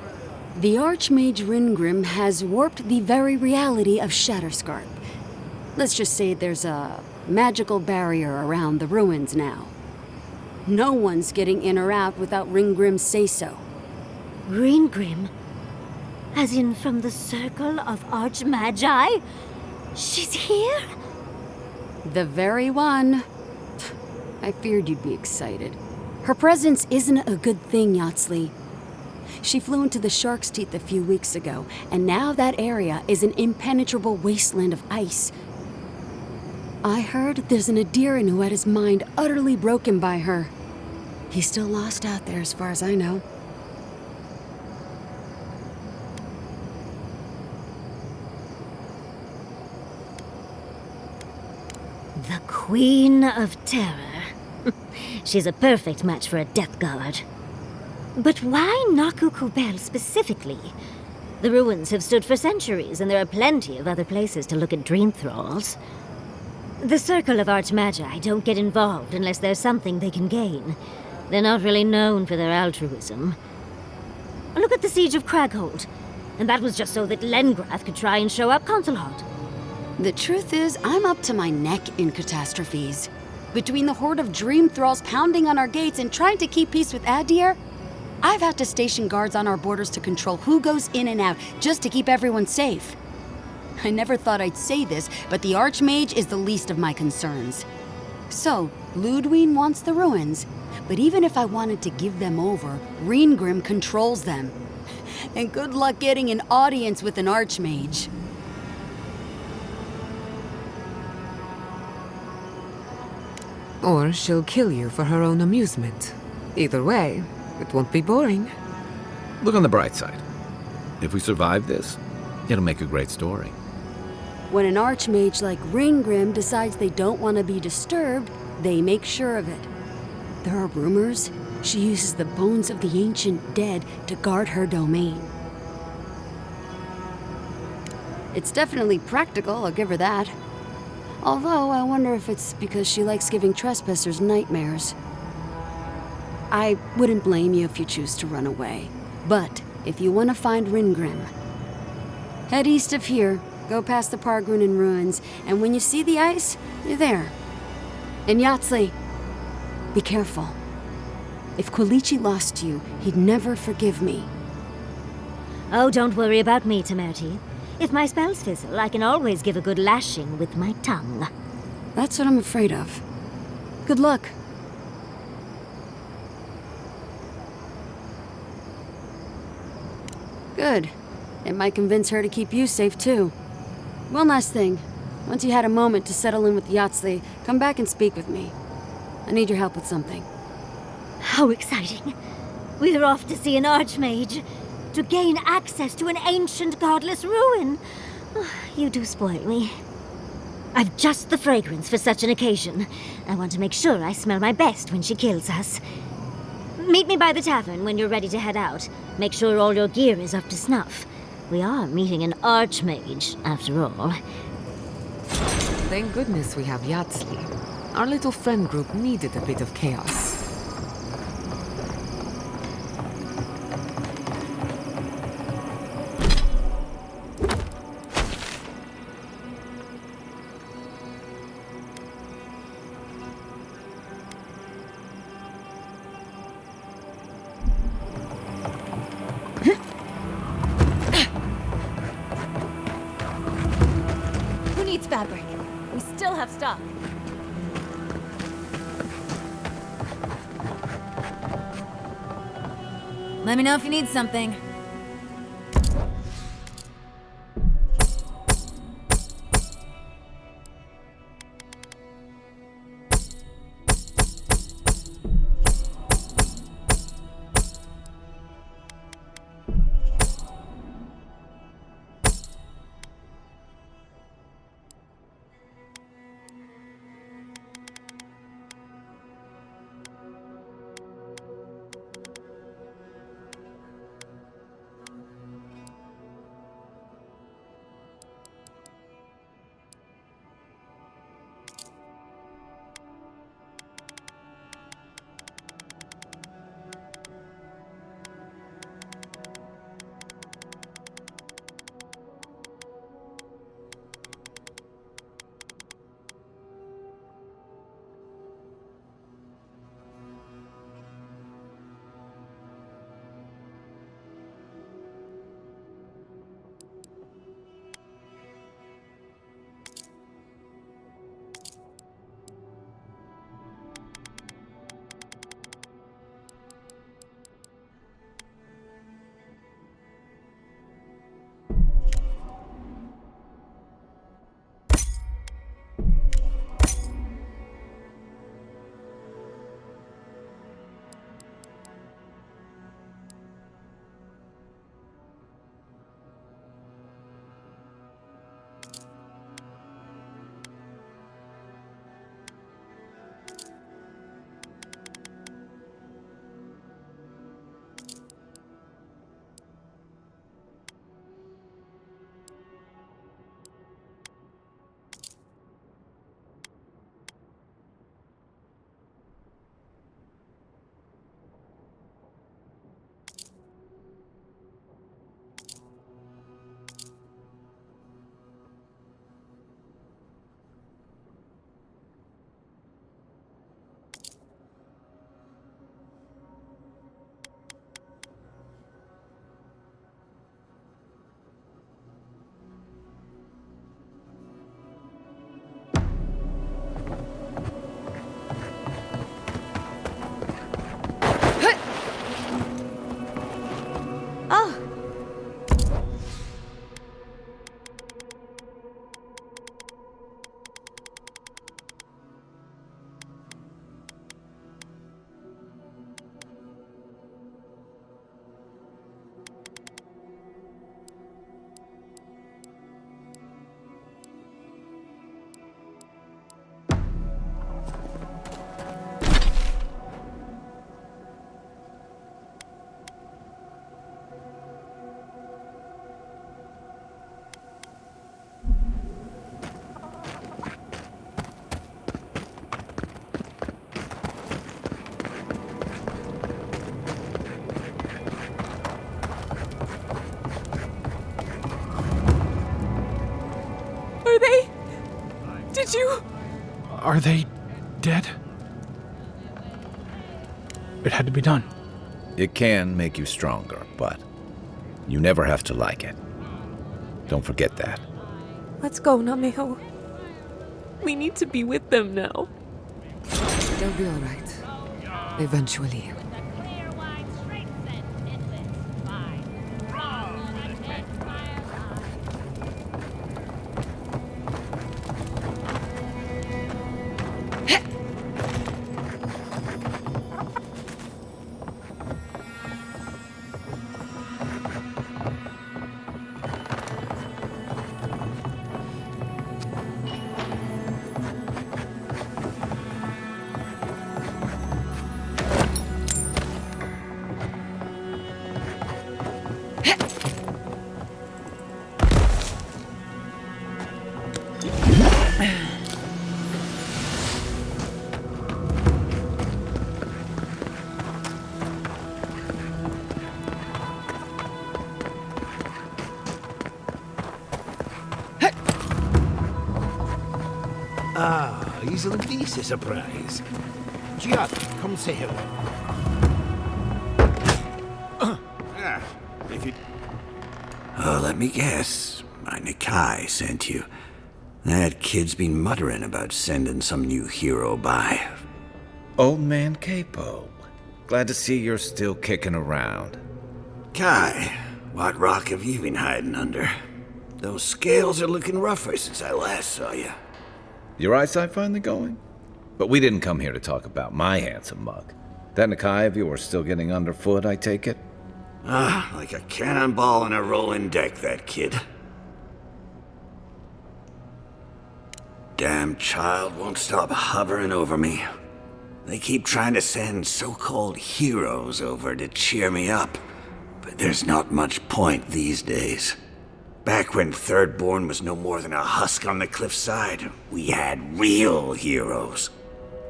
The Archmage Ringrim has warped the very reality of Shatterscarp. Let's just say there's a magical barrier around the ruins now. No one's getting in or out without Ringgrim's say-so. Ringgrim? As in from the Circle of Archmagi? She's here? The very one. I feared you'd be excited. Her presence isn't a good thing, Yatsley. She flew into the Shark's Teeth a few weeks ago, and now that area is an impenetrable wasteland of ice. I heard there's an Aedyran who had his mind utterly broken by her. He's still lost out there as far as I know. The Queen of Terror. She's a perfect match for a Death Guard. But why Naku Kubel specifically? The ruins have stood for centuries, and there are plenty of other places to look at Dream Thralls. The Circle of Archmagi don't get involved unless there's something they can gain. They're not really known for their altruism. Look at the Siege of Craghold. And that was just so that Lengrath could try and show up Consulhot. The truth is, I'm up to my neck in catastrophes. Between the horde of Dream Thralls pounding on our gates and trying to keep peace with Aedyr, I've had to station guards on our borders to control who goes in and out, just to keep everyone safe. I never thought I'd say this, but the Archmage is the least of my concerns. So, Ludwig wants the ruins, but even if I wanted to give them over, Ringgrim controls them. And good luck getting an audience with an Archmage. Or she'll kill you for her own amusement. Either way, it won't be boring. Look on the bright side. If we survive this, it'll make a great story. When an Archmage like Ringgrim decides they don't want to be disturbed, they make sure of it. There are rumors she uses the bones of the ancient dead to guard her domain. It's definitely practical, I'll give her that. Although, I wonder if it's because she likes giving trespassers nightmares. I wouldn't blame you if you choose to run away. But, if you want to find Ringgrim, head east of here, go past the Pargrunen ruins, and when you see the ice, you're there. And Yatsley, be careful. If Quilichi lost you, he'd never forgive me. Oh, don't worry about me, Temerty. If my spells fizzle, I can always give a good lashing with my tongue. That's what I'm afraid of. Good luck. Good. It might convince her to keep you safe, too. One last thing. Once you had a moment to settle in with Yatsley, come back and speak with me. I need your help with something. How exciting. We're off to see an Archmage. To gain access to an ancient godless ruin. You do spoil me. I've just the fragrance for such an occasion. I want to make sure I smell my best when she kills us. Meet me by the tavern when you're ready to head out. Make sure all your gear is up to snuff. We are meeting an archmage, after all. Thank goodness we have Yahtzee. Our little friend group needed a bit of chaos. Who needs fabric? We still have stock. Let me know if you need something. Did you? Are they dead? It had to be done. It can make you stronger, but you never have to like it. Don't forget that. Let's go, Nameho. We need to be with them now. They'll be all right. Eventually. Isn't this a surprise? Giada, come say hello. If you... Oh, let me guess. My Nikai sent you. That kid's been muttering about sending some new hero by. Old man Capo. Glad to see you're still kicking around. Kai, what rock have you been hiding under? Those scales are looking rougher since I last saw you. Your eyesight finally going? But we didn't come here to talk about my handsome mug. That Nikai of yours still getting underfoot, I take it? Ah, like a cannonball in a rolling deck, that kid. Damn child won't stop hovering over me. They keep trying to send so-called heroes over to cheer me up, but there's not much point these days. Back when Thirdborn was no more than a husk on the cliffside, we had real heroes.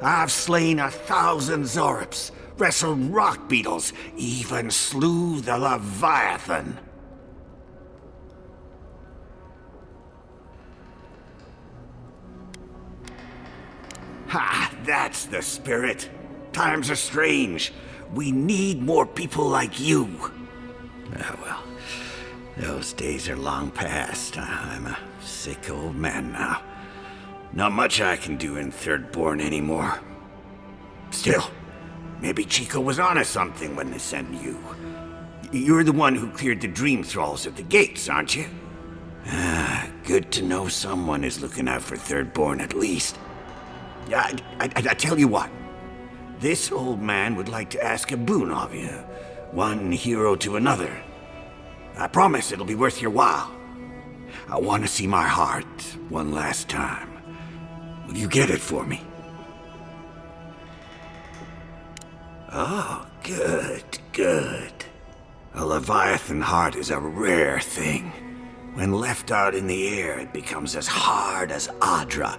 I've slain 1,000 Zorops, wrestled rock beetles, even slew the Leviathan. Ha! That's the spirit. Times are strange. We need more people like you. Ah, well, those days are long past. I'm a sick old man now. Not much I can do in Thirdborn anymore. Still, maybe Chico was onto something when they sent you. You're the one who cleared the dream thralls at the gates, aren't you? Ah, good to know someone is looking out for Thirdborn at least. I tell you what. This old man would like to ask a boon of you. One hero to another. I promise it'll be worth your while. I want to see my heart one last time. Will you get it for me? Oh, good, good. A Leviathan heart is a rare thing. When left out in the air, it becomes as hard as Aedyr,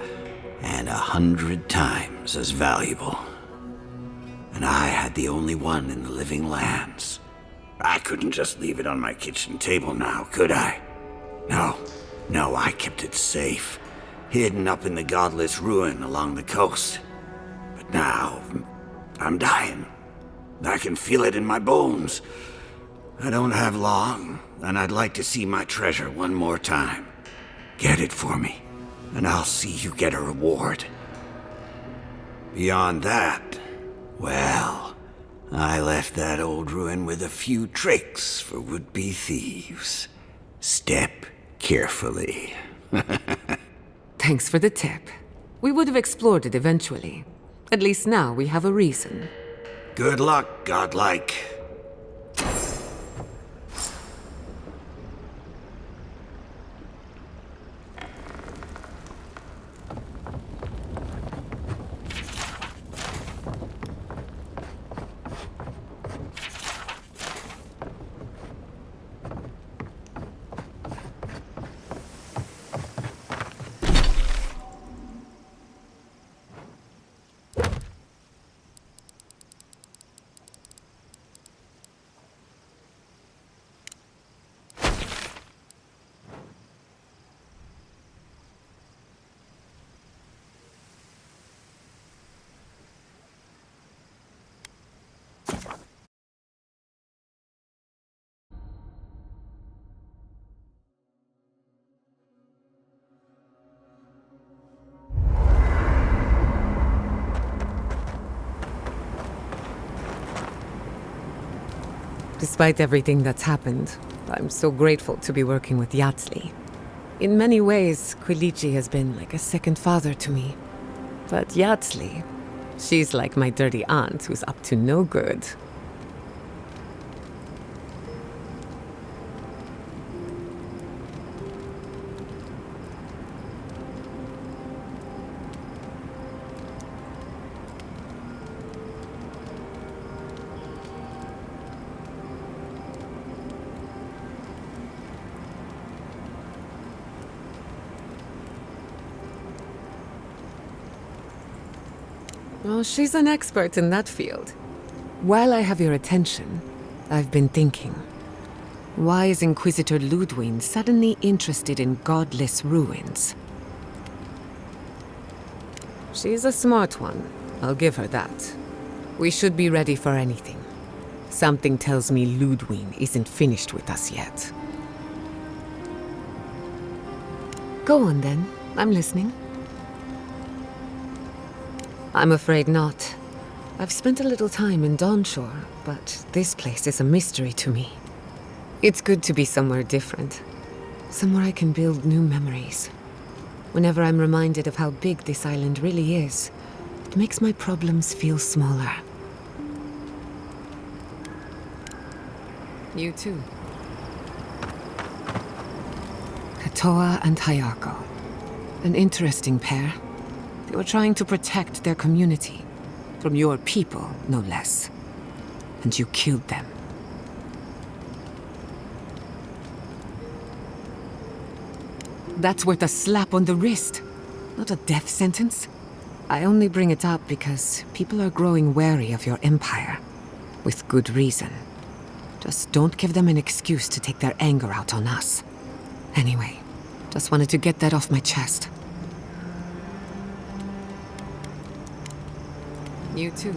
and 100 times as valuable. And I had the only one in the living lands. I couldn't just leave it on my kitchen table now, could I? No, I kept it safe, hidden up in the godless ruin along the coast. But now, I'm dying. I can feel it in my bones. I don't have long, and I'd like to see my treasure one more time. Get it for me, and I'll see you get a reward. Beyond that, well, I left that old ruin with a few tricks for would-be thieves. Step carefully. Thanks for the tip. We would have explored it eventually. At least now we have a reason. Good luck, Godlike. Despite everything that's happened, I'm so grateful to be working with Yatsli. In many ways, Quilichi has been like a second father to me. But Yatsli, she's like my dirty aunt who's up to no good. Well, she's an expert in that field. While I have your attention, I've been thinking. Why is Inquisitor Ludwig suddenly interested in godless ruins? She's a smart one. I'll give her that. We should be ready for anything. Something tells me Ludwig isn't finished with us yet. Go on then. I'm listening. I'm afraid not. I've spent a little time in Dawnshore, but this place is a mystery to me. It's good to be somewhere different. Somewhere I can build new memories. Whenever I'm reminded of how big this island really is, it makes my problems feel smaller. You too. Katoa and Hayako. An interesting pair. They were trying to protect their community. From your people, no less. And you killed them. That's worth a slap on the wrist, not a death sentence. I only bring it up because people are growing wary of your empire. With good reason. Just don't give them an excuse to take their anger out on us. Anyway, just wanted to get that off my chest. You too.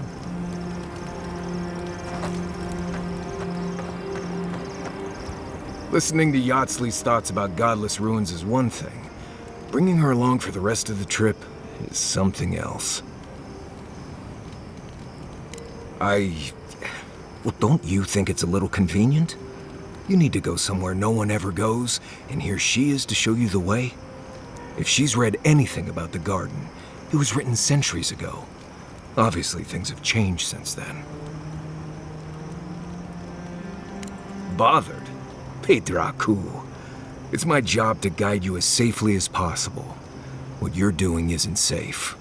Listening to Yatsley's thoughts about godless ruins is one thing. Bringing her along for the rest of the trip is something else. Well, don't you think it's a little convenient? You need to go somewhere no one ever goes, and here she is to show you the way? If she's read anything about the garden, it was written centuries ago. Obviously, things have changed since then. Bothered? Pedraku. It's my job to guide you as safely as possible. What you're doing isn't safe.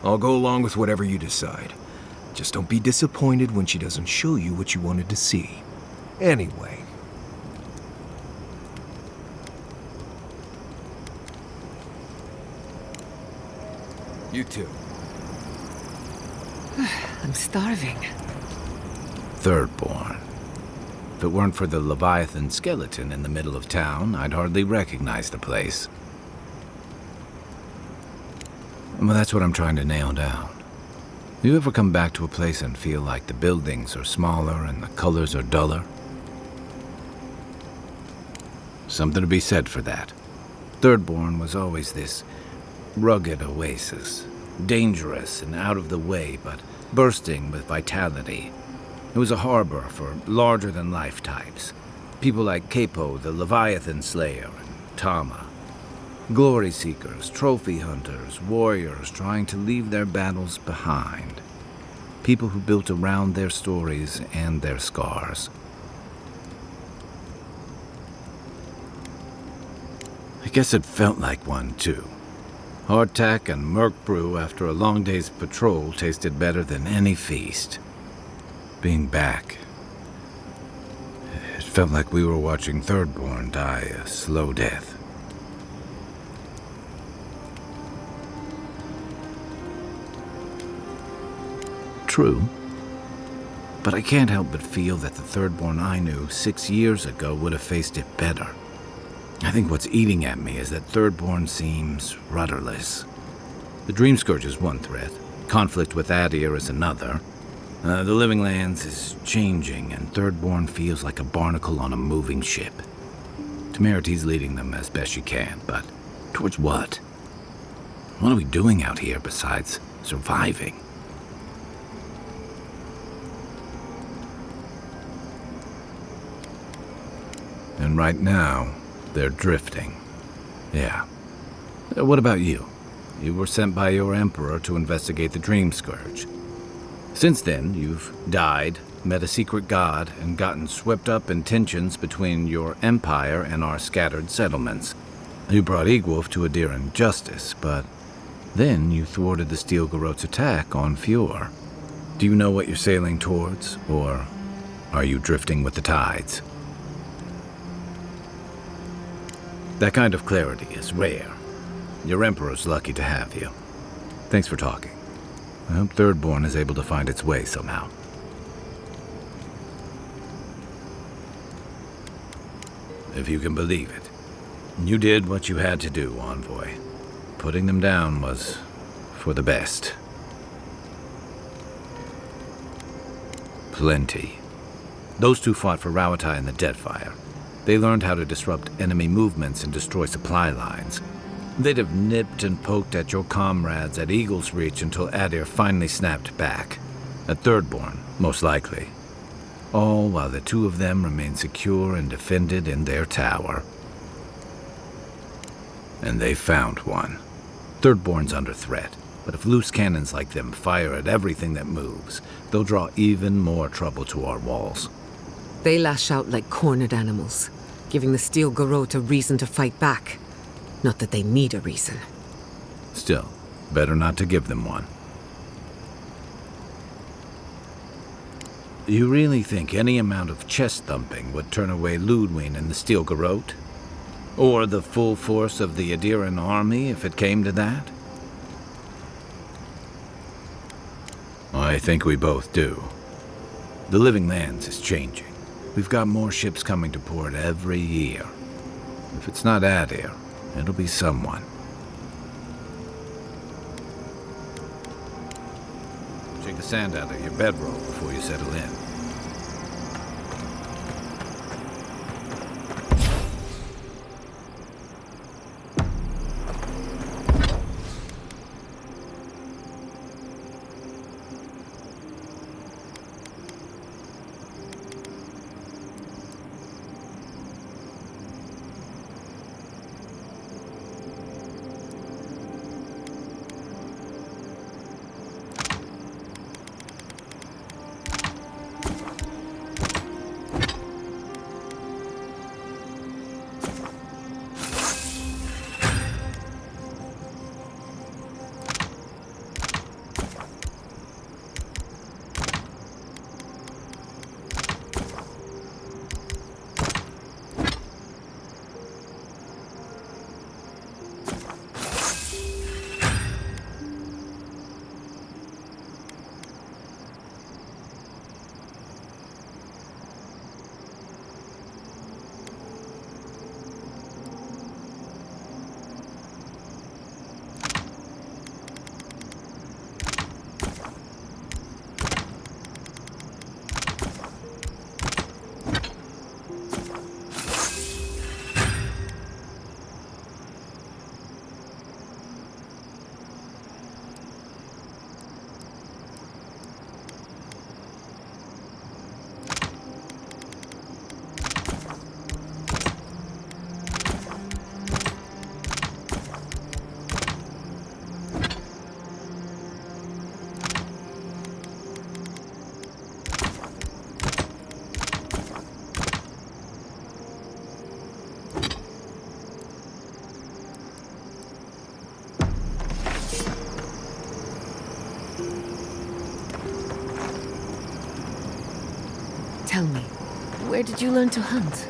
I'll go along with whatever you decide. Just don't be disappointed when she doesn't show you what you wanted to see. Anyway. You too. I'm starving. Thirdborn. If it weren't for the Leviathan skeleton in the middle of town, I'd hardly recognize the place. Well, that's what I'm trying to nail down. You ever come back to a place and feel like the buildings are smaller and the colors are duller? Something to be said for that. Thirdborn was always this rugged oasis. Dangerous and out of the way, but bursting with vitality. It was a harbor for larger-than-life types. People like Capo, the Leviathan Slayer, and Tama. Glory seekers, trophy hunters, warriors trying to leave their battles behind. People who built around their stories and their scars. I guess it felt like one, too. Hardtack and Merc brew after a long day's patrol tasted better than any feast. Being back, it felt like we were watching Thirdborn die a slow death. True, but I can't help but feel that the Thirdborn I knew 6 years ago would have faced it better. I think what's eating at me is that Thirdborn seems rudderless. The Dream Scourge is one threat, conflict with Aedyr is another. The Living Lands is changing, and Thirdborn feels like a barnacle on a moving ship. Temerity's leading them as best she can, but towards what? What are we doing out here besides surviving? And right now, they're drifting. Yeah. What about you? You were sent by your Emperor to investigate the Dream Scourge. Since then, you've died, met a secret god, and gotten swept up in tensions between your empire and our scattered settlements. You brought Egwolf to Aedyr in justice, but then you thwarted the Steel Garrote's attack on Fjord. Do you know what you're sailing towards, or are you drifting with the tides? That kind of clarity is rare. Your Emperor's lucky to have you. Thanks for talking. I hope Thirdborn is able to find its way somehow. If you can believe it. You did what you had to do, Envoy. Putting them down was for the best. Plenty. Those two fought for Rauatai in the Deadfire. They learned how to disrupt enemy movements and destroy supply lines. They'd have nipped and poked at your comrades at Eagle's Reach until Aedyr finally snapped back. At Thirdborn, most likely. All while the two of them remained secure and defended in their tower. And they found one. Thirdborn's under threat, but if loose cannons like them fire at everything that moves, they'll draw even more trouble to our walls. They lash out like cornered animals, giving the Steel Garrote a reason to fight back. Not that they need a reason. Still, better not to give them one. You really think any amount of chest thumping would turn away Ludwig and the Steel Garrote? Or the full force of the Aedyran army if it came to that? I think we both do. The Living Lands is changing. We've got more ships coming to port every year. If it's not Aedyr, it'll be someone. Shake the sand out of your bedroll before you settle in. Tell me, where did you learn to hunt?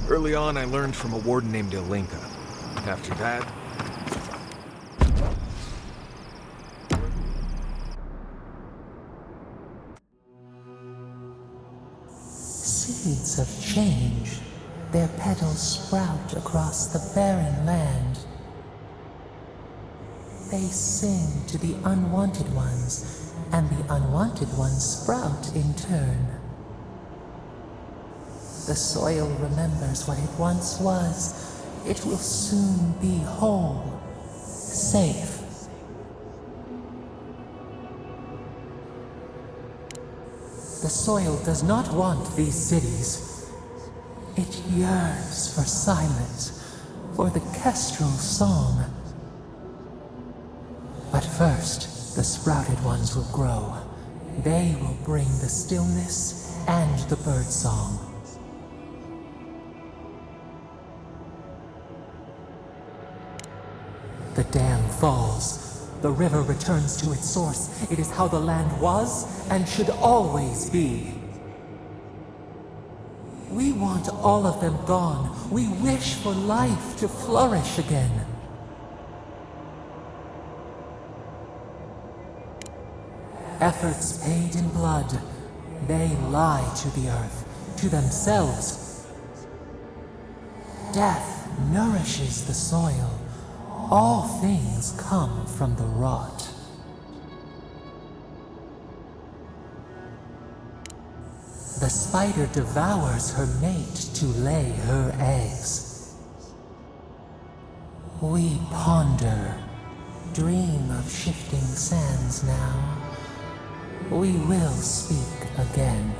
Early on, I learned from a warden named Ilinka. After that... Seeds of change. Their petals sprout across the barren land. They sing to the unwanted ones, and the unwanted ones sprout in turn. The soil remembers what it once was. It will soon be whole, safe. The soil does not want these cities. It yearns for silence, for the kestrel song. But first, the sprouted ones will grow. They will bring the stillness and the bird song. The dam falls. the river returns to its source. It is how the land was and should always be. We want all of them gone. We wish for life to flourish again. Efforts paid in blood, they lie to the earth, to themselves. Death nourishes the soil. All things come from the rot. The spider devours her mate to lay her eggs. We ponder, dream of shifting sands now. We will speak again.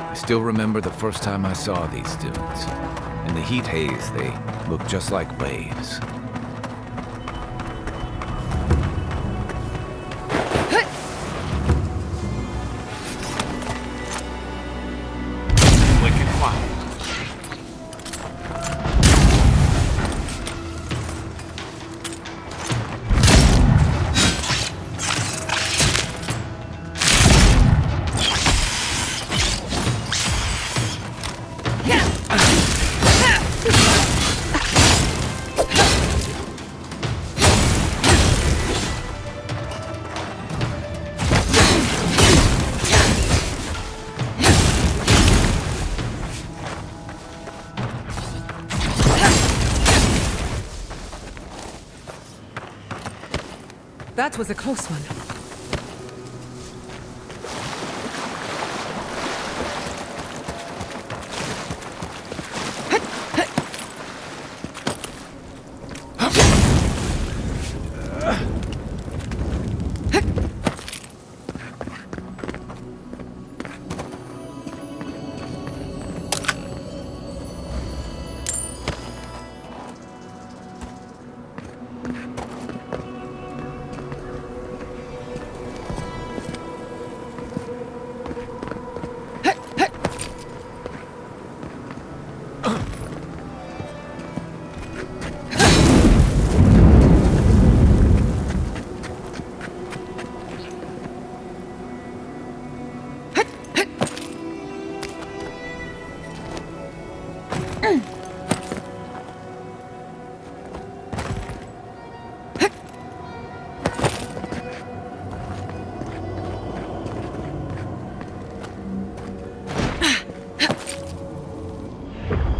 I still remember the first time I saw these dunes. In the heat haze, they looked just like waves. Wicked quiet. That was a close one.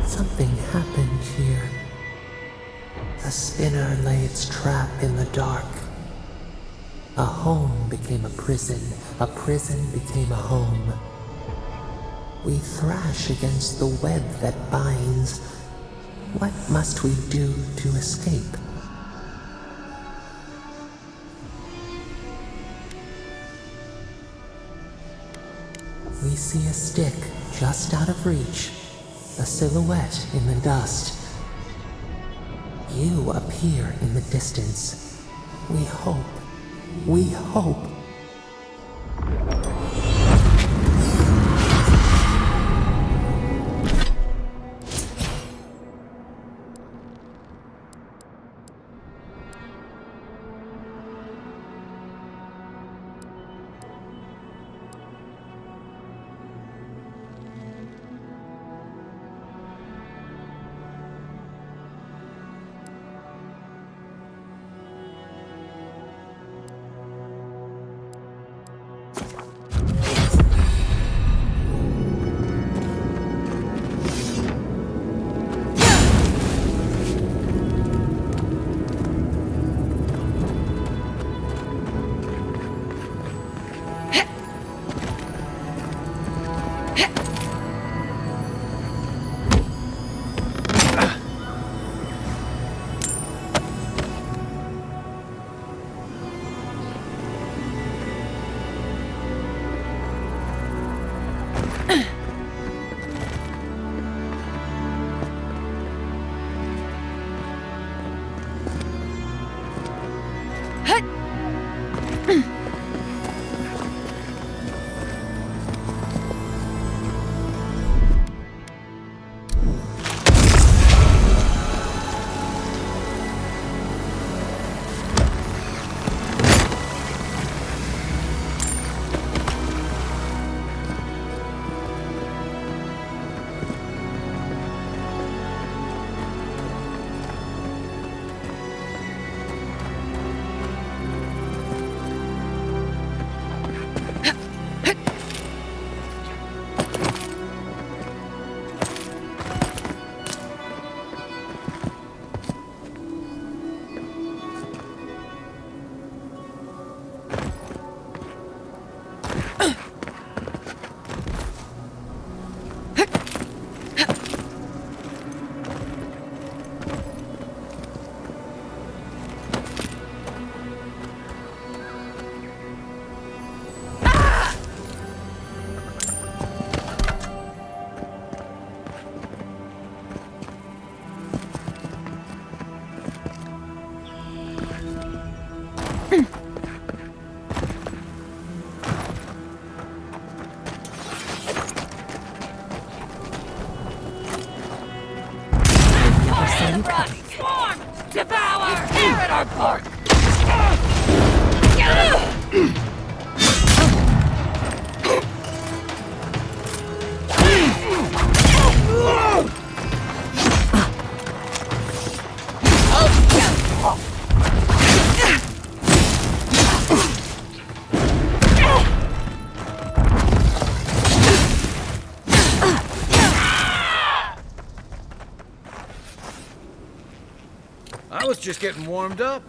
Something happened here. The spinner lay its trap in the dark. A home became a prison became a home. We thrash against the web that binds. What must we do to escape? We see a stick just out of reach, a silhouette in the dust. You appear in the distance. We hope. We hope. I'm Rush! coming. Swarm! Devour! Tear at our bark! I was just getting warmed up.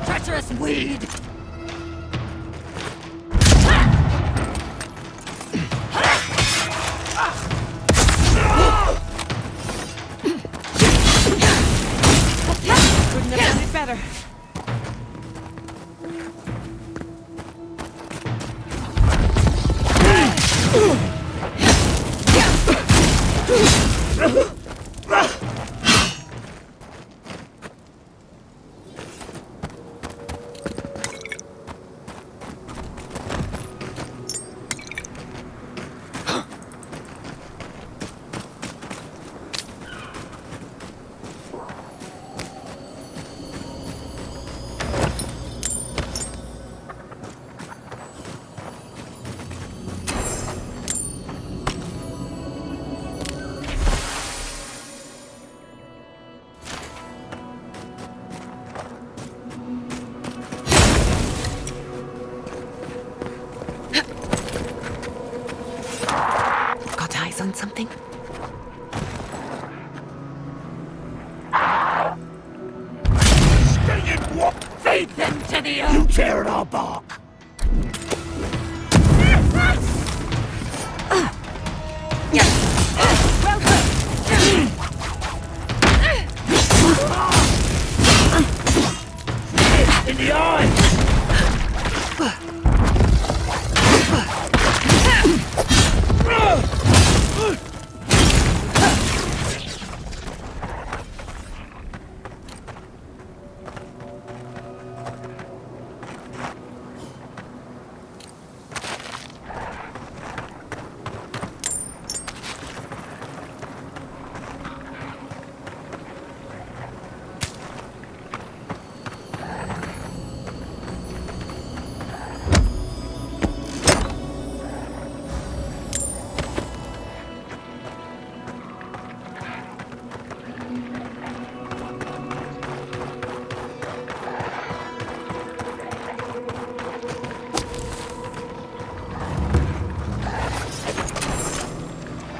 Treacherous weed! Couldn't have done it better. On something? Stay in what? Feed them to the earth! You tear at our bark! In the eye!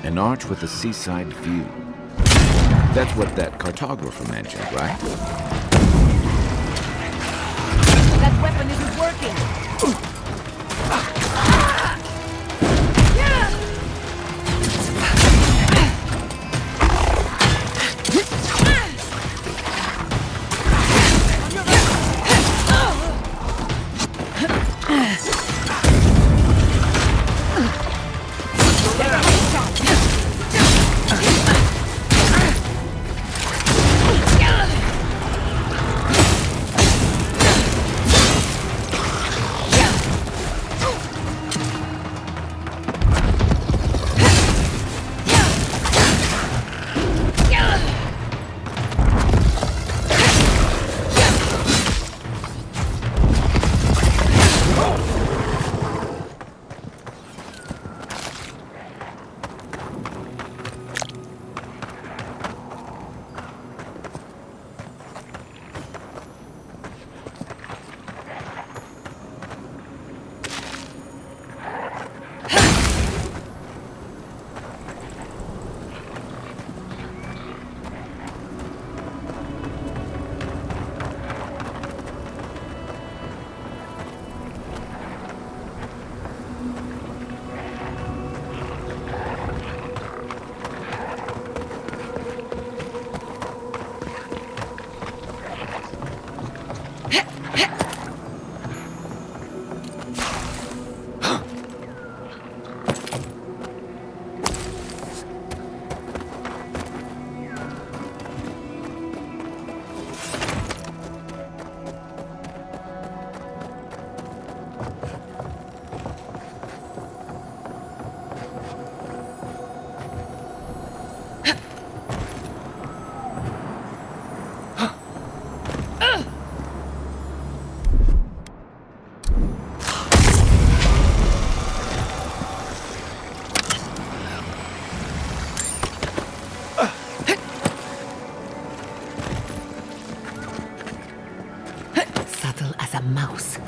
An arch with a seaside view. That's what that cartographer mentioned, right? That weapon isn't working! still as a mouse.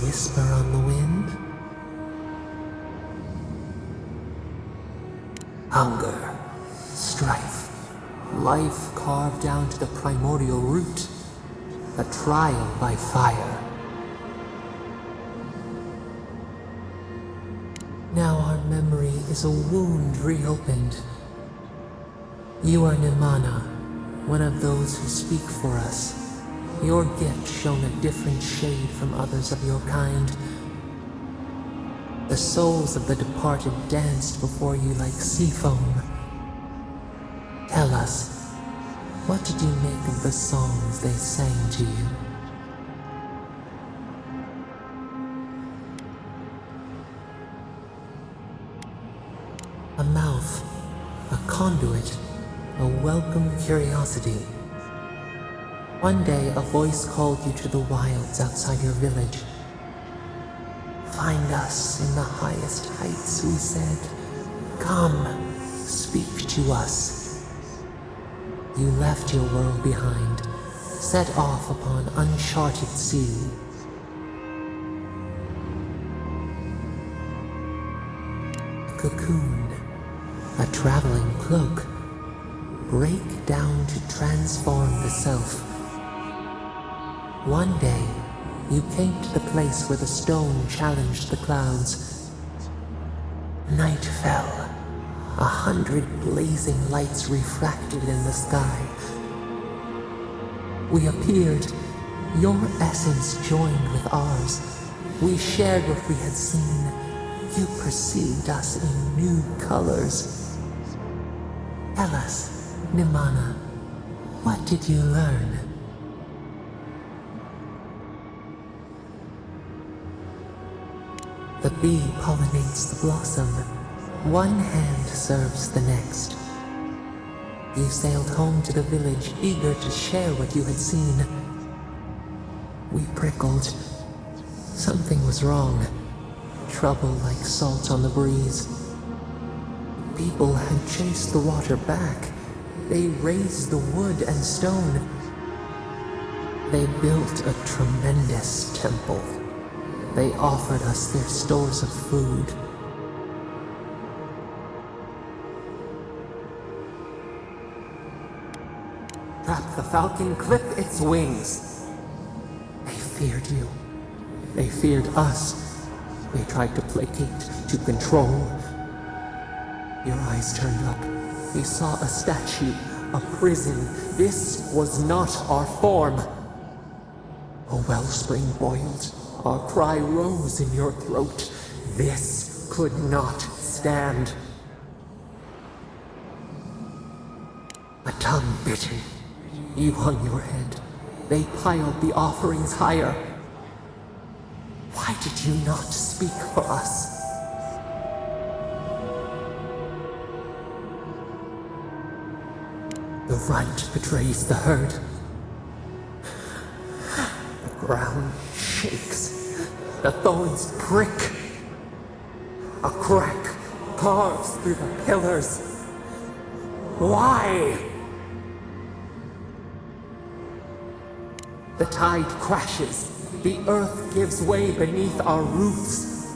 Whisper on the wind? Hunger, strife, life carved down to the primordial root, a trial by fire. Now our memory is a wound reopened. You are Nimana, one of those who speak for us. Your gift shone a different shade from others of your kind. The souls of the departed danced before you like sea foam. Tell us, what did you make of the songs they sang to you? A mouth, a conduit, a welcome curiosity. One day, a voice called you to the wilds outside your village. Find us in the highest heights, we said. Come, speak to us. You left your world behind, set off upon uncharted sea. A cocoon, a traveling cloak, break down to transform the self. One day, you came to the place where the stone challenged the clouds. Night fell. 100 blazing lights refracted in the sky. We appeared. Your essence joined with ours. We shared what we had seen. You perceived us in new colors. Tell us, Nimana, what did you learn? The bee pollinates the blossom. One hand serves the next. You sailed home to the village, eager to share what you had seen. We prickled. Something was wrong. Trouble like salt on the breeze. People had chased the water back. They raised the wood and stone. They built a tremendous temple. They offered us their stores of food. Trap the falcon, clip its wings. They feared you. They feared us. They tried to placate, to control. Your eyes turned up. You saw a statue, a prison. This was not our form. A wellspring boiled. Our cry rose in your throat. This could not stand. A tongue bitten. You hung your head. They piled the offerings higher. Why did you not speak for us? The runt betrays the herd. The ground shakes. The thorns prick. A crack carves through the pillars. Why? The tide crashes. The earth gives way beneath our roots.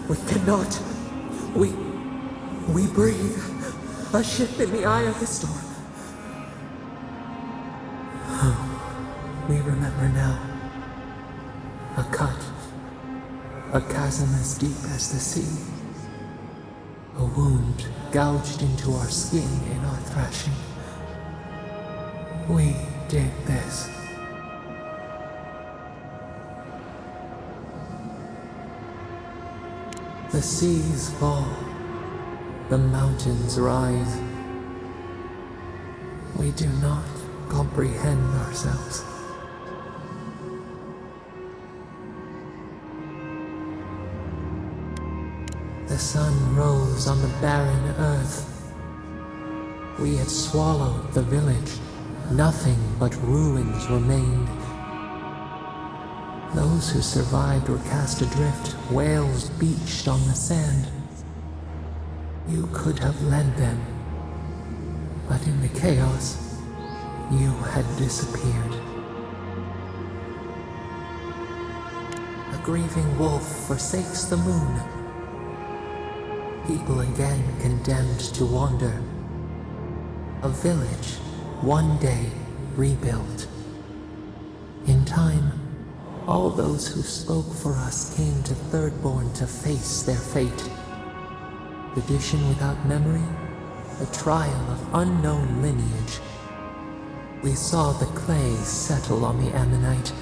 We cannot. We breathe. A ship in the eye of the storm. We remember now. A cut. A chasm as deep as the sea. A wound gouged into our skin in our thrashing. We did this. The seas fall. The mountains rise. We do not comprehend ourselves. The sun rose on the barren earth. We had swallowed the village. Nothing but ruins remained. Those who survived were cast adrift, whales beached on the sand. You could have led them, but in the chaos, you had disappeared. A grieving wolf forsakes the moon. People again condemned to wander. A village, one day rebuilt. In time, all those who spoke for us came to Thirdborn to face their fate. Tradition without memory, a trial of unknown lineage. We saw the clay settle on the Ammonite,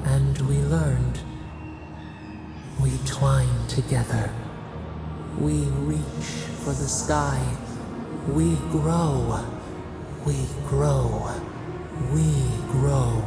and we learned. We twine together. We reach for the sky. We grow. We grow. We grow.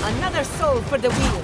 Another soul for the wheel.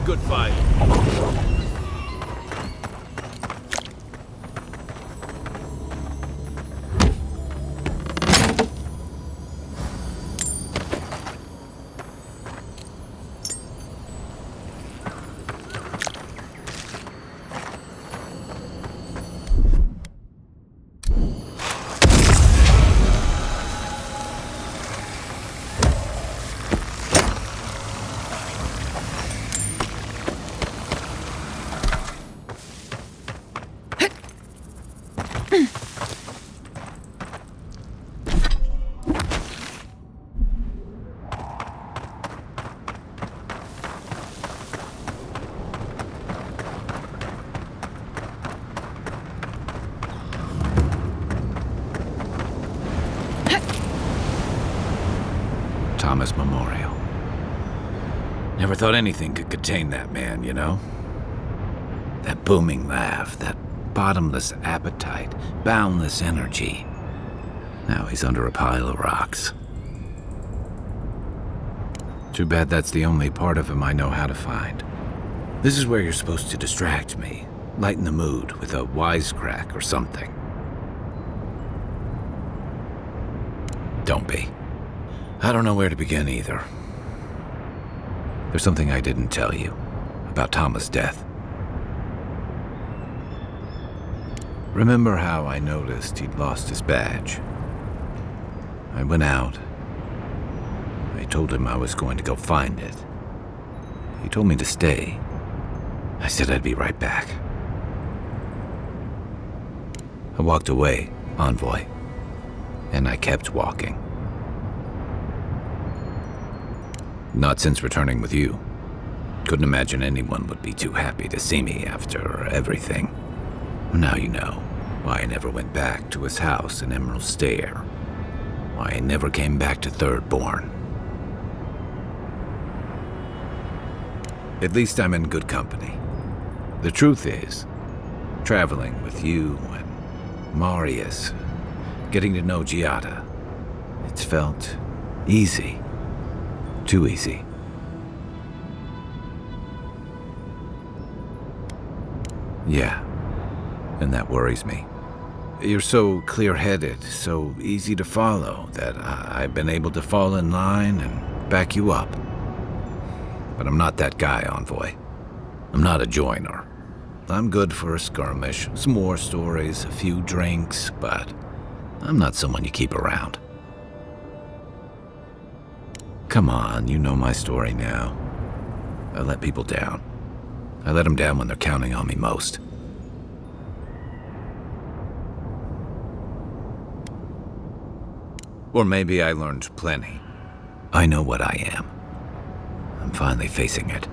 Good fight. Thomas Memorial. Never thought anything could contain that man, you know? That booming laugh, that bottomless appetite, boundless energy. Now he's under a pile of rocks. Too bad that's the only part of him I know how to find. This is where you're supposed to distract me, lighten the mood with a wisecrack or something. Don't be. I don't know where to begin either. There's something I didn't tell you about Thomas' death. Remember how I noticed he'd lost his badge? I went out. I told him I was going to go find it. He told me to stay. I said I'd be right back. I walked away, envoy, and I kept walking. Not since returning with you. Couldn't imagine anyone would be too happy to see me after everything. Now you know why I never went back to his house in Emerald Stair. Why I never came back to Thirdborn. At least I'm in good company. The truth is, traveling with you and Marius, getting to know Giada, it's felt easy. Too easy. Yeah, and that worries me. You're so clear-headed, so easy to follow, that I've been able to fall in line and back you up. But I'm not that guy, envoy. I'm not a joiner. I'm good for a skirmish, some war stories, a few drinks, but I'm not someone you keep around. Come on, you know my story now. I let people down. I let them down when they're counting on me most. Or maybe I learned plenty. I know what I am. I'm finally facing it.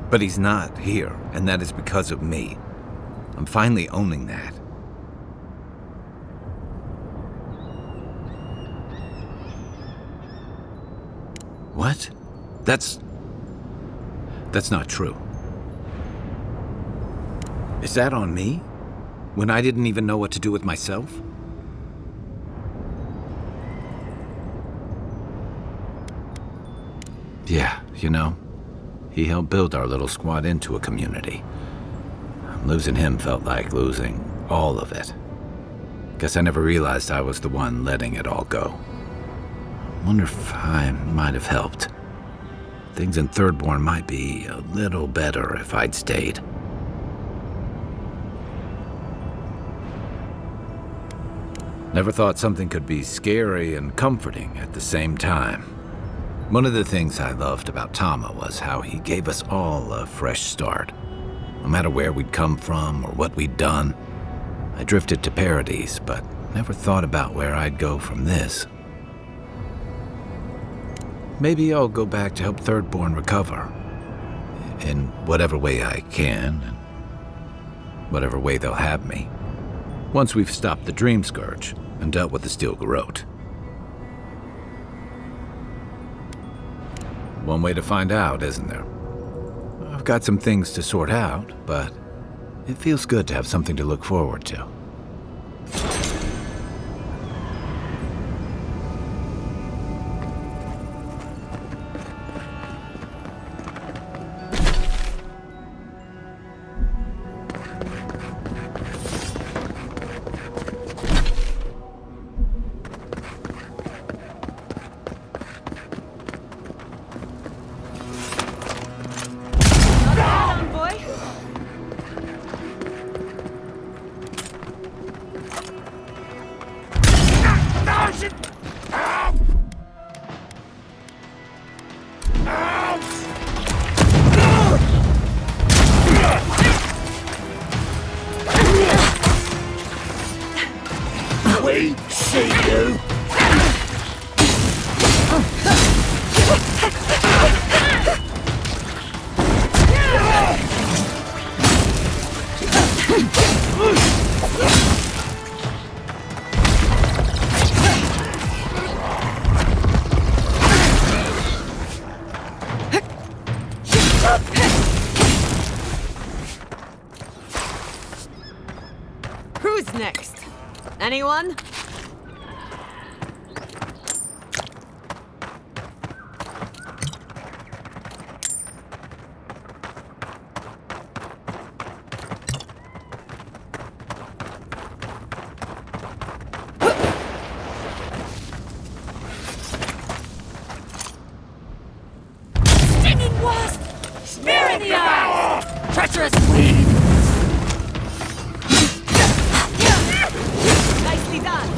But he's not here, and that is because of me. I'm finally owning that. What? That's not true. Is that on me? When I didn't even know what to do with myself? Yeah, you know, he helped build our little squad into a community. Losing him felt like losing all of it. Guess I never realized I was the one letting it all go. Wonder if I might have helped. Things in Thirdborn might be a little better if I'd stayed. Never thought something could be scary and comforting at the same time. One of the things I loved about Tama was how he gave us all a fresh start. No matter where we'd come from or what we'd done. I drifted to Paradise, but never thought about where I'd go from this. Maybe I'll go back to help Thirdborn recover. In whatever way I can, and whatever way they'll have me. Once we've stopped the Dream Scourge and dealt with the Steel Garrote. One way to find out, isn't there? I've got some things to sort out, but it feels good to have something to look forward to. Who's next? Anyone? Stinging wasp! Spear in the eye! Treacherous weed! Nicely done.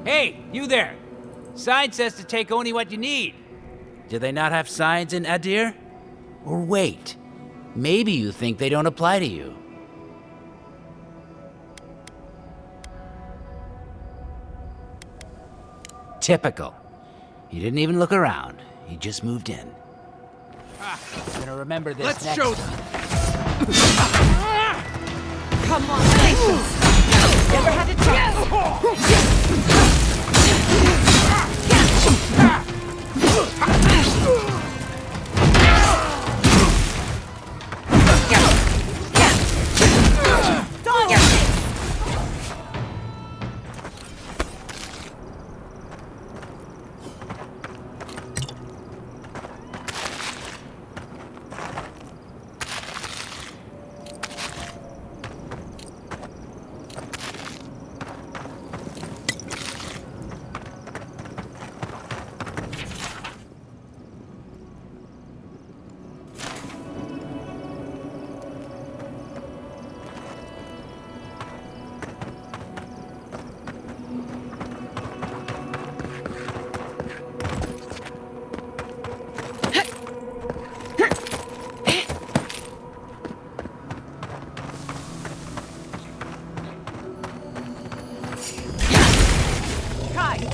Hey, you there! Sign says to take only what you need. Do they not have signs in Aedyr? Or wait, maybe you think they don't apply to you. Typical. He didn't even look around. He just moved in. I'm gonna remember this Let's next show time. Come on, patience! Never had a chance!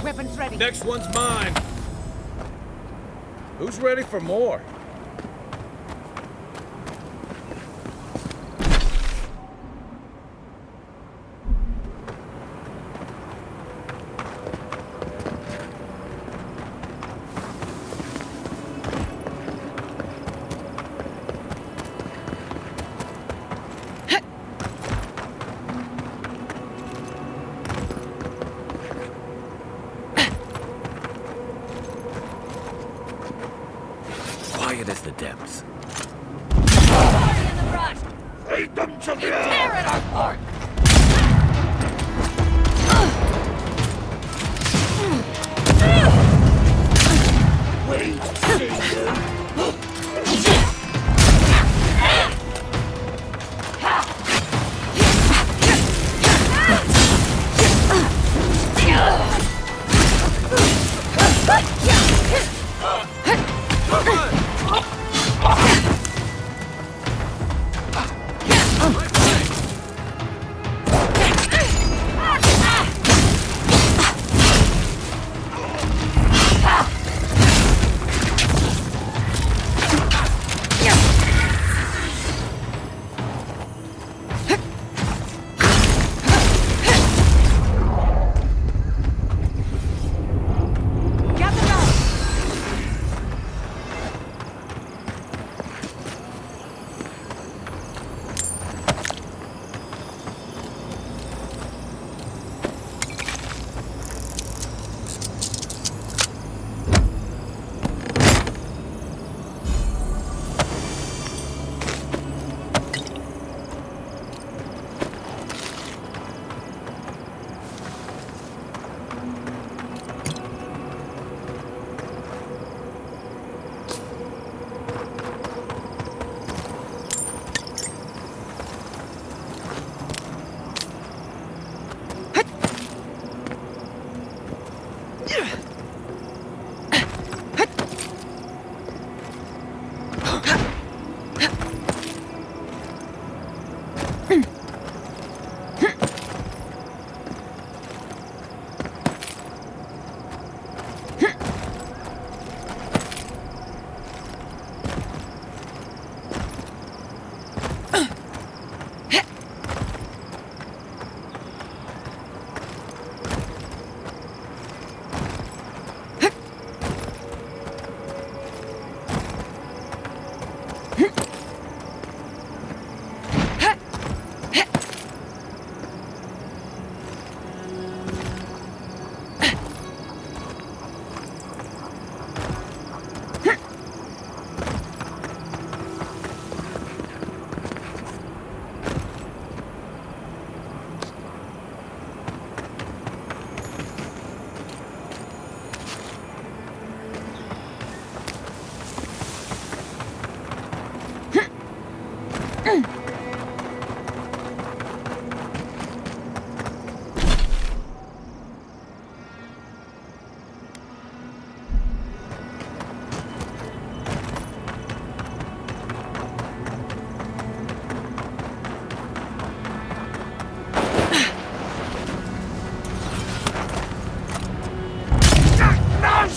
Weapons ready. Next one's mine. Who's ready for more? Quiet as the depths. Party in the brush! Lead them to the Tear it apart! Wait, see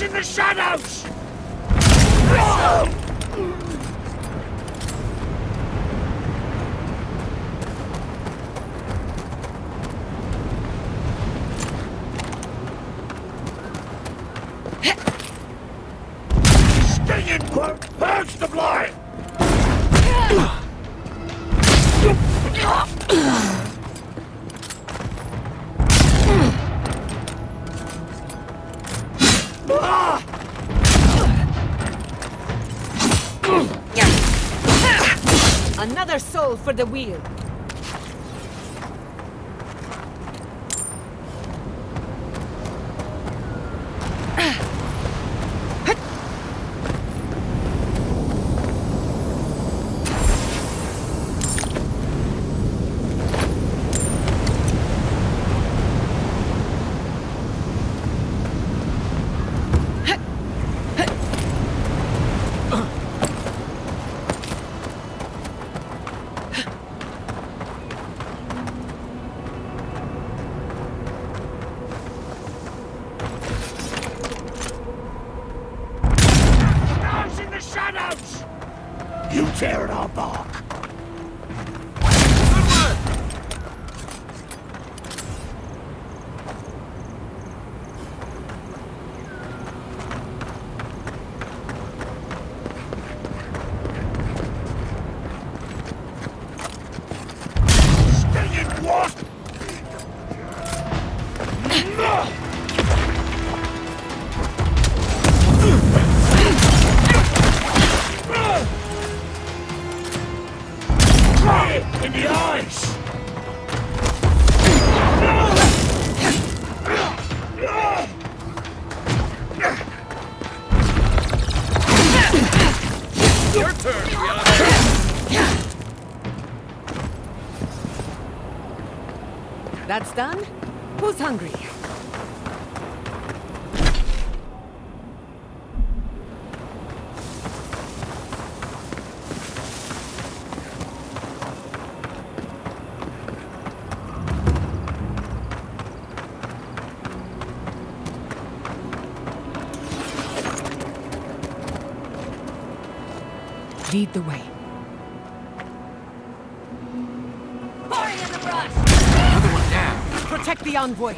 in the shadows! Stinging quirk hurts the blind! Another soul for the wheel. You tear it all bark. Stinging wasp! In the eyes! Your turn, That's done? Who's hungry? Lead the way. Party in the brush! Another one down. Protect the envoy.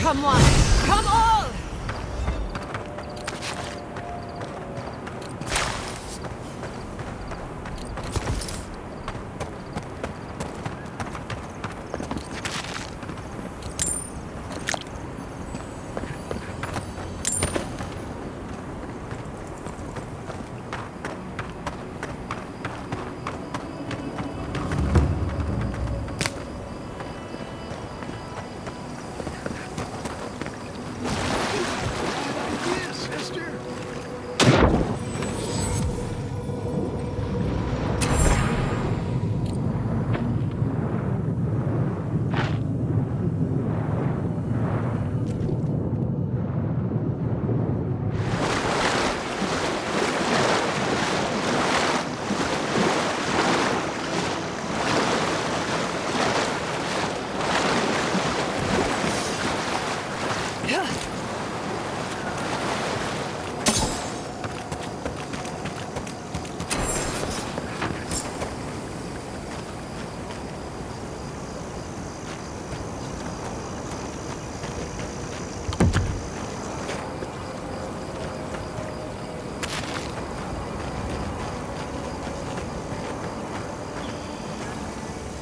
Come on! Come all!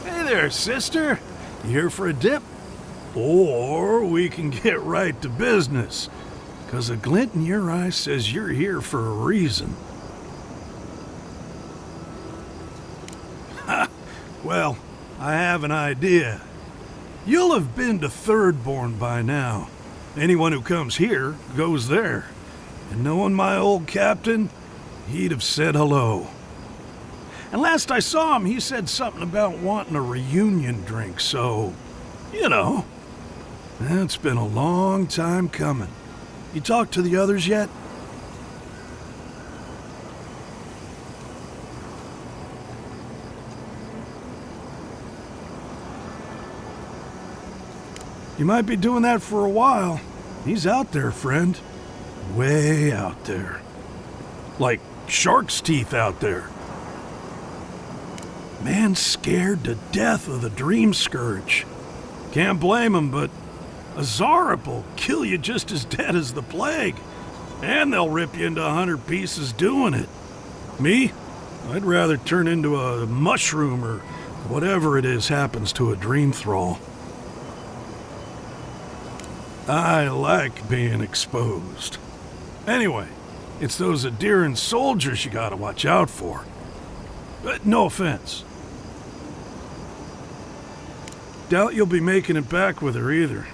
Hey there, sister. You here for a dip? Or we can get right to business. 'Cause a glint in your eye says you're here for a reason. Ha! Well, I have an idea. You'll have been to Thirdborn by now. Anyone who comes here goes there. And knowing my old captain, he'd have said hello. And last I saw him, he said something about wanting a reunion drink, so, you know. It's been a long time coming. You talked to the others yet? You might be doing that for a while. He's out there, friend. Way out there. Like shark's teeth out there. Man's scared to death of the Dream Scourge. Can't blame him, but a Zarep will kill you just as dead as the plague. And they'll rip you into 100 pieces doing it. Me? I'd rather turn into a mushroom or whatever it is happens to a dream thrall. I like being exposed. Anyway, it's those Aedyran soldiers you gotta watch out for. But no offense. Doubt you'll be making it back with her either.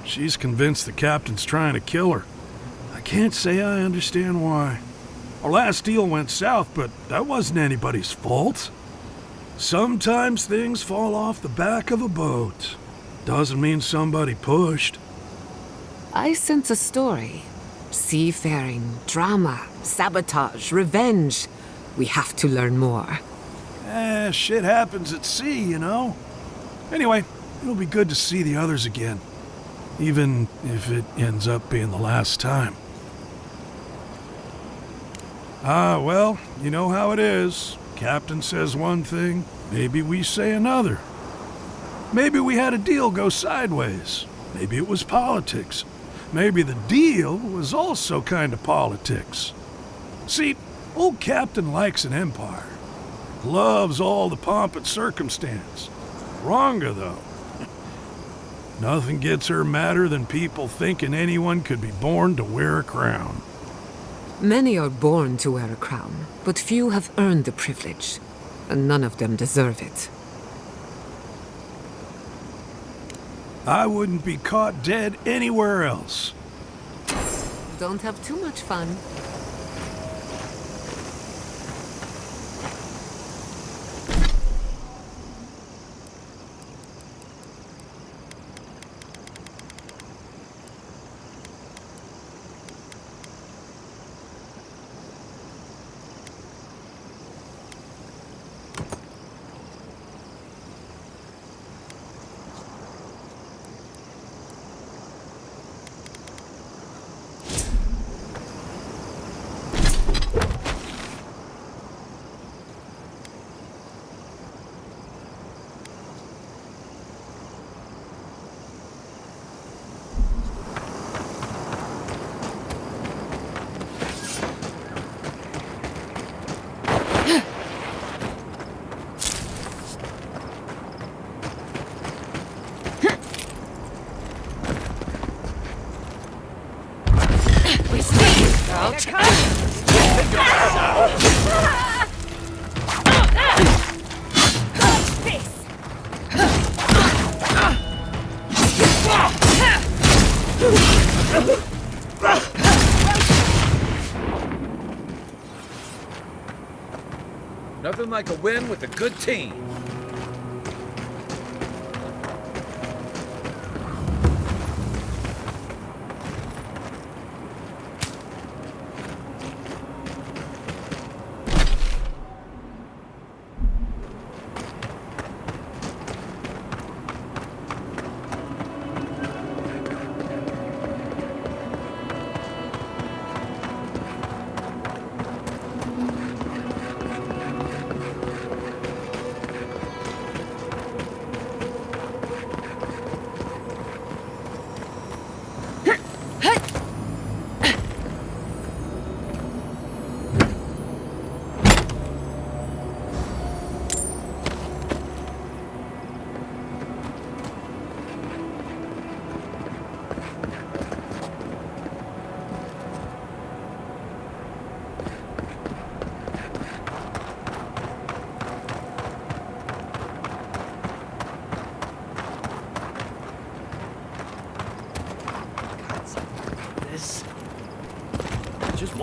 She's convinced the captain's trying to kill her. I can't say I understand why. Our last deal went south, but that wasn't anybody's fault. Sometimes things fall off the back of a boat. Doesn't mean somebody pushed. I sense a story. Seafaring, drama, sabotage, revenge. We have to learn more. Shit happens at sea, you know. Anyway, it'll be good to see the others again. Even if it ends up being the last time. Well, you know how it is. Captain says one thing, maybe we say another. Maybe we had a deal go sideways. Maybe it was politics. Maybe the deal was also kind of politics. See, old Captain likes an empire. Loves all the pomp and circumstance. Wronga, though. Nothing gets her madder than people thinking anyone could be born to wear a crown. Many are born to wear a crown, but few have earned the privilege, and none of them deserve it. I wouldn't be caught dead anywhere else. Don't have too much fun. Nothing like a win with a good team.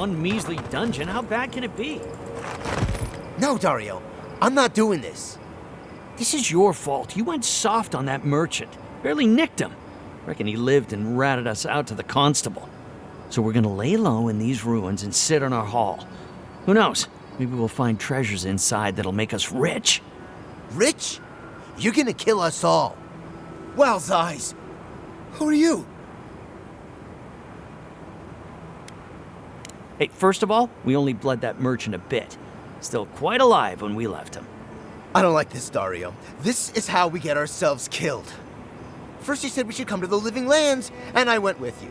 one measly dungeon. How bad can it be? No, Dario. I'm not doing this. This is your fault. You went soft on that merchant. Barely nicked him. Reckon he lived and ratted us out to the constable. So we're gonna lay low in these ruins and sit on our haul. Who knows? Maybe we'll find treasures inside that'll make us rich. Rich? You're gonna kill us all. Wow's eyes. Who are you? Hey, first of all, we only bled that merchant a bit. Still quite alive when we left him. I don't like this, Dario. This is how we get ourselves killed. First you said we should come to the Living Lands, and I went with you.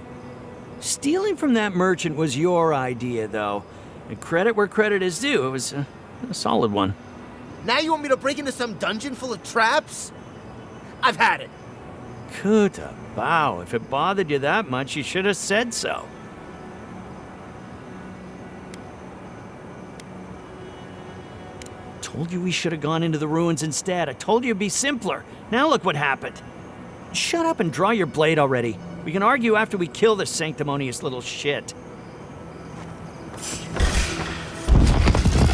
Stealing from that merchant was your idea, though. And credit where credit is due. It was a solid one. Now you want me to break into some dungeon full of traps? I've had it. Kuta, bow. If it bothered you that much, you should have said so. Told you we should have gone into the ruins instead. I told you it'd be simpler. Now look what happened. Shut up and draw your blade already. We can argue after we kill this sanctimonious little shit.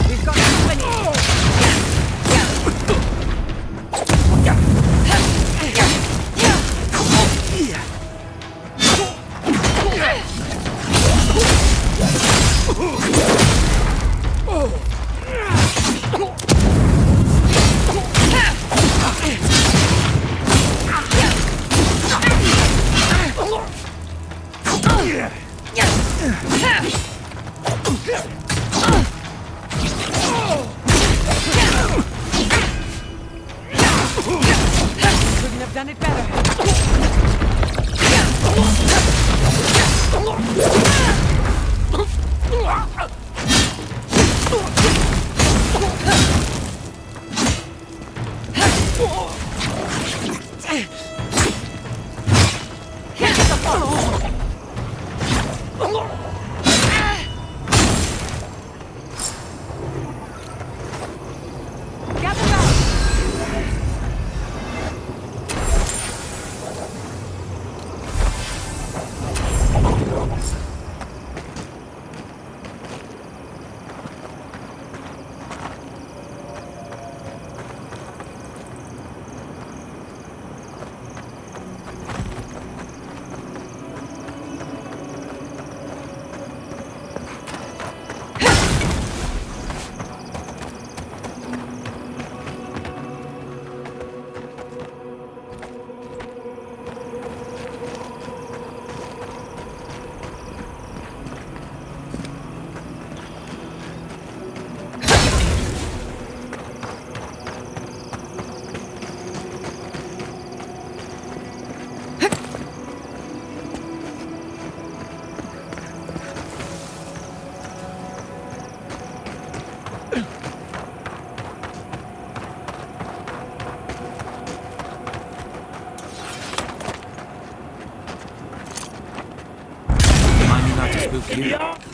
We've got company. Couldn't have done it better.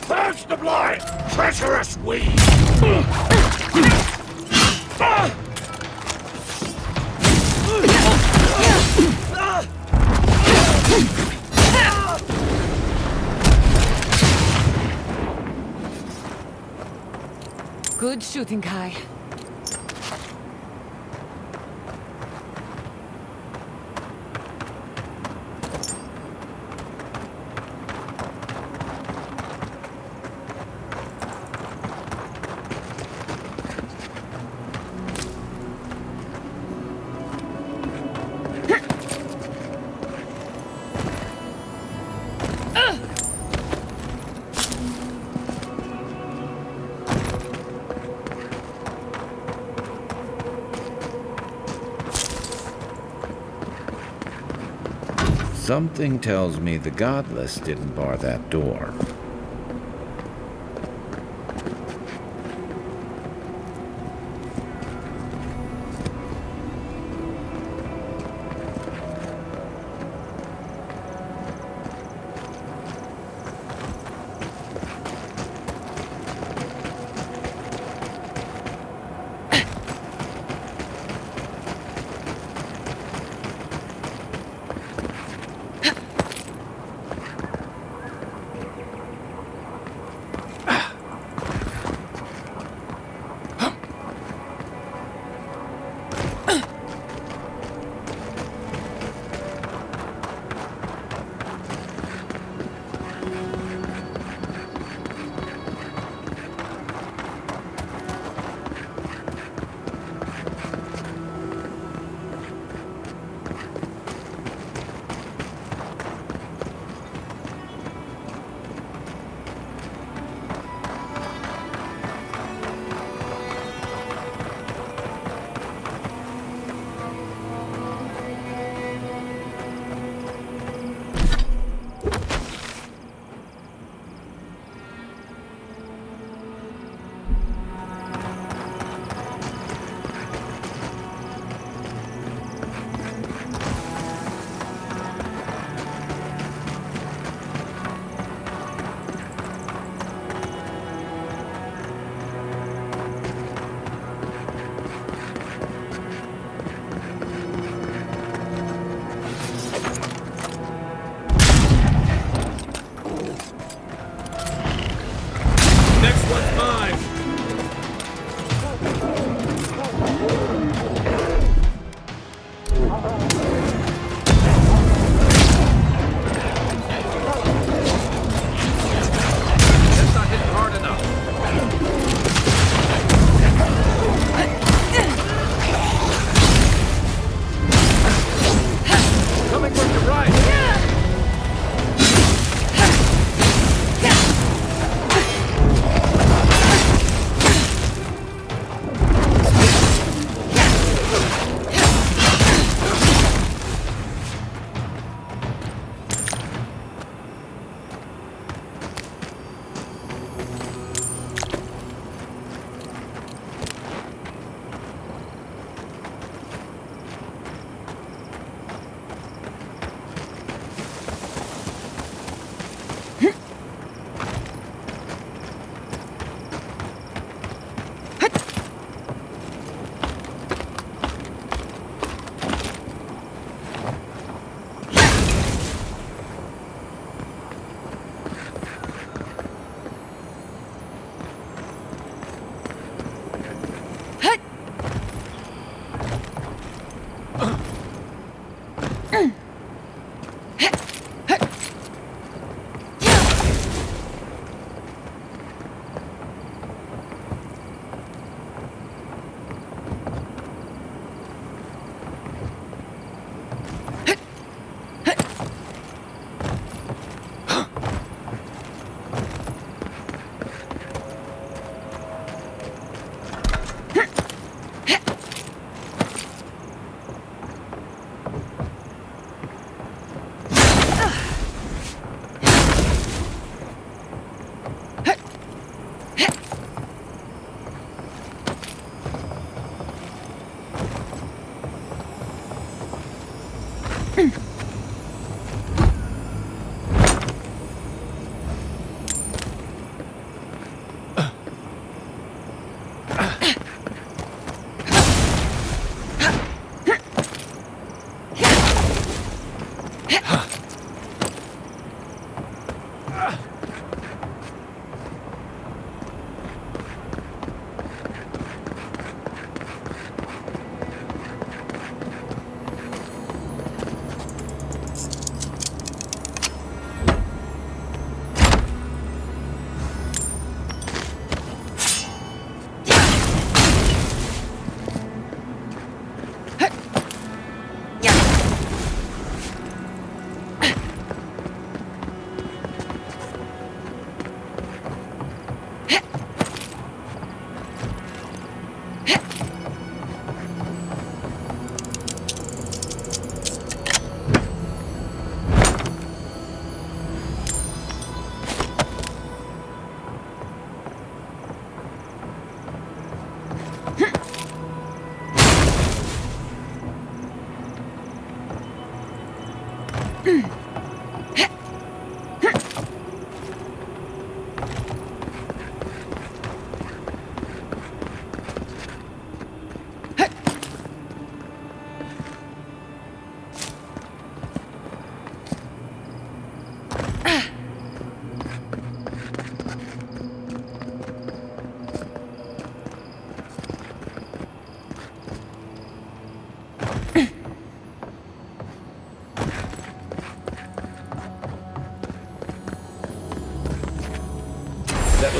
Purge the blind! Treacherous weed! Good shooting, Kai. Something tells me the Godless didn't bar that door.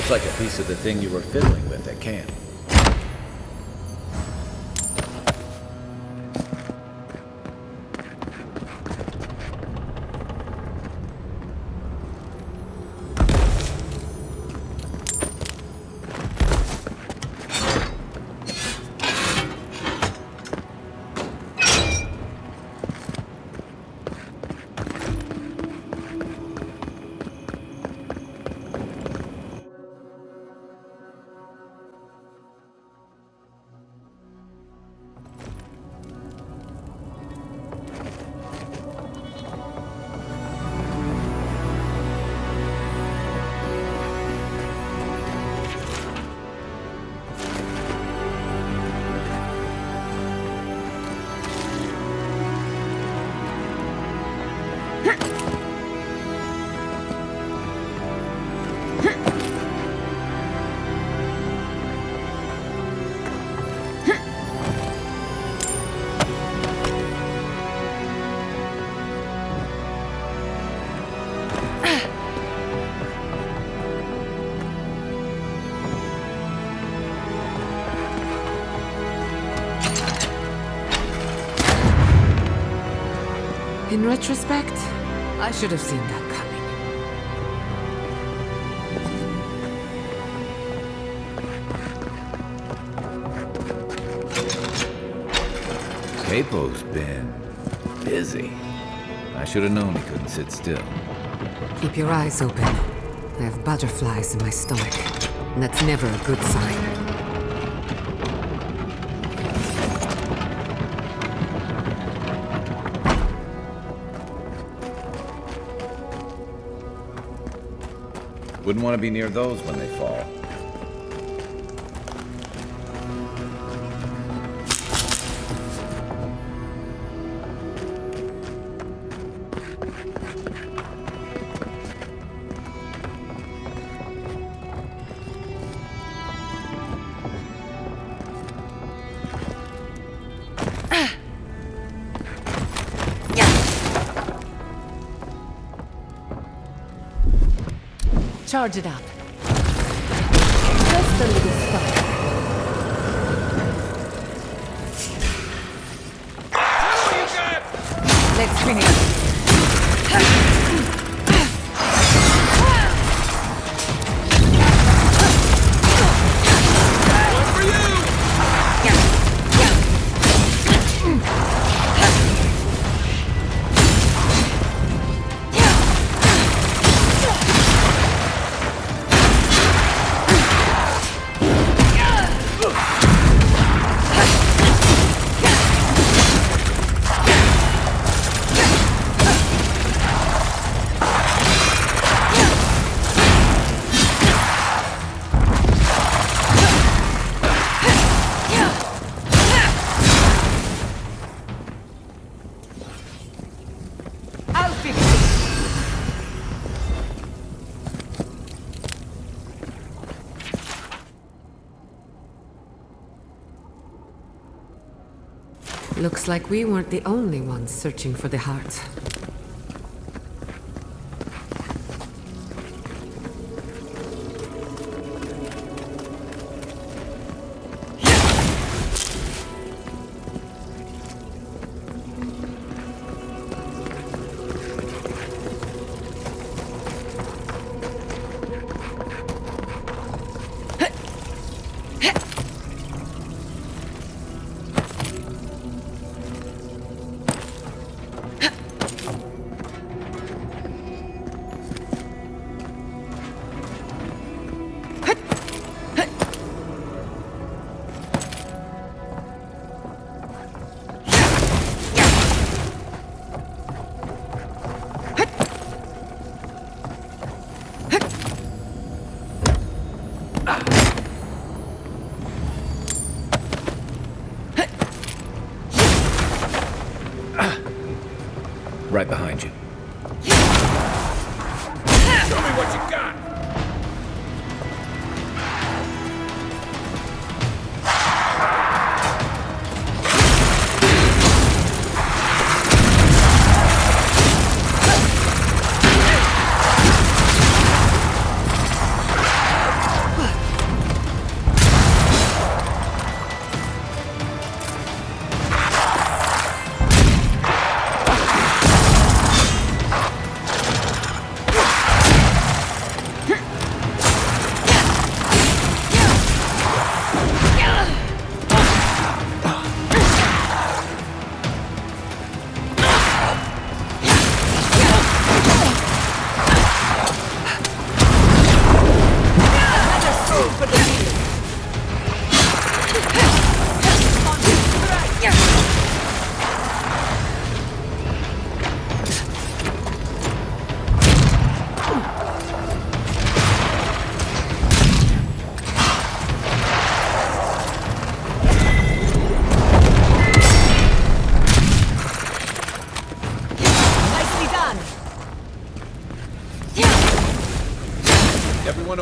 Looks like a piece of the thing you were fiddling with at camp. In retrospect, I should have seen that coming. Capo's been busy. I should have known he couldn't sit still. Keep your eyes open. I have butterflies in my stomach, and that's never a good sign. Wouldn't want to be near those when they fall. Charge it up. Just a little spark. Let's finish. Looks like we weren't the only ones searching for the heart. Right behind you. Show me what you got!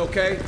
okay?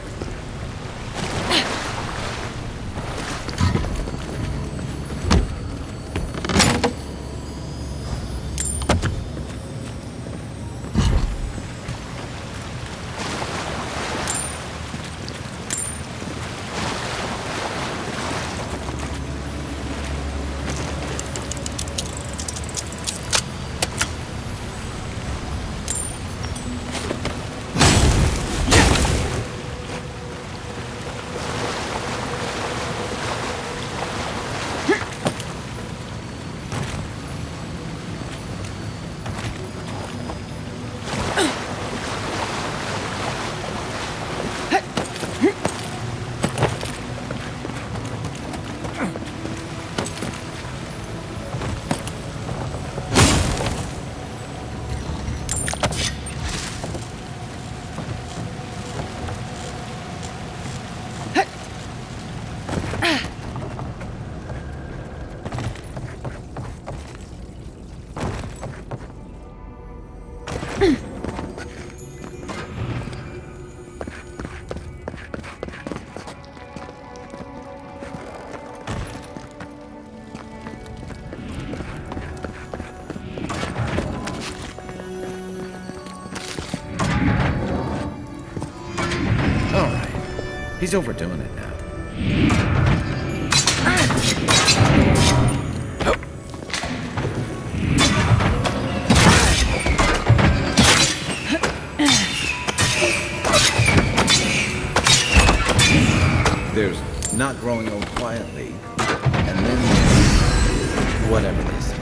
He's overdoing it now. There's not growing old quietly, and then there's whatever this is.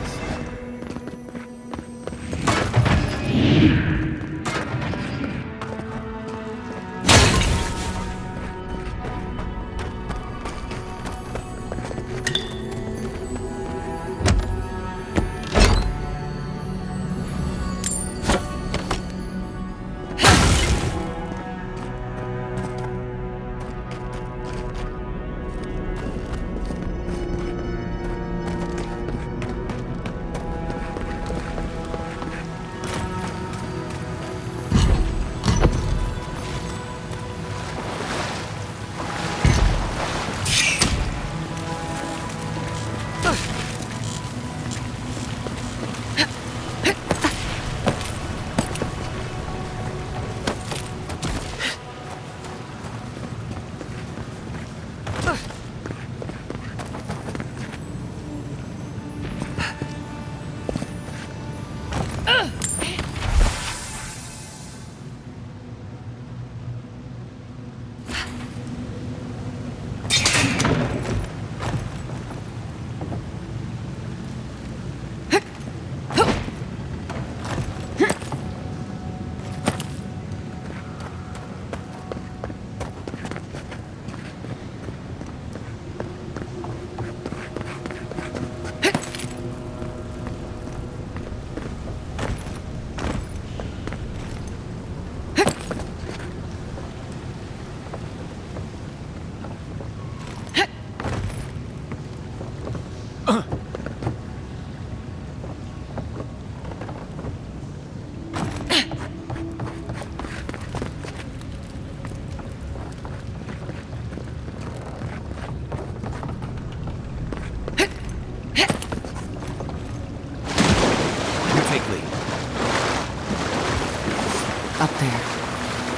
Up there.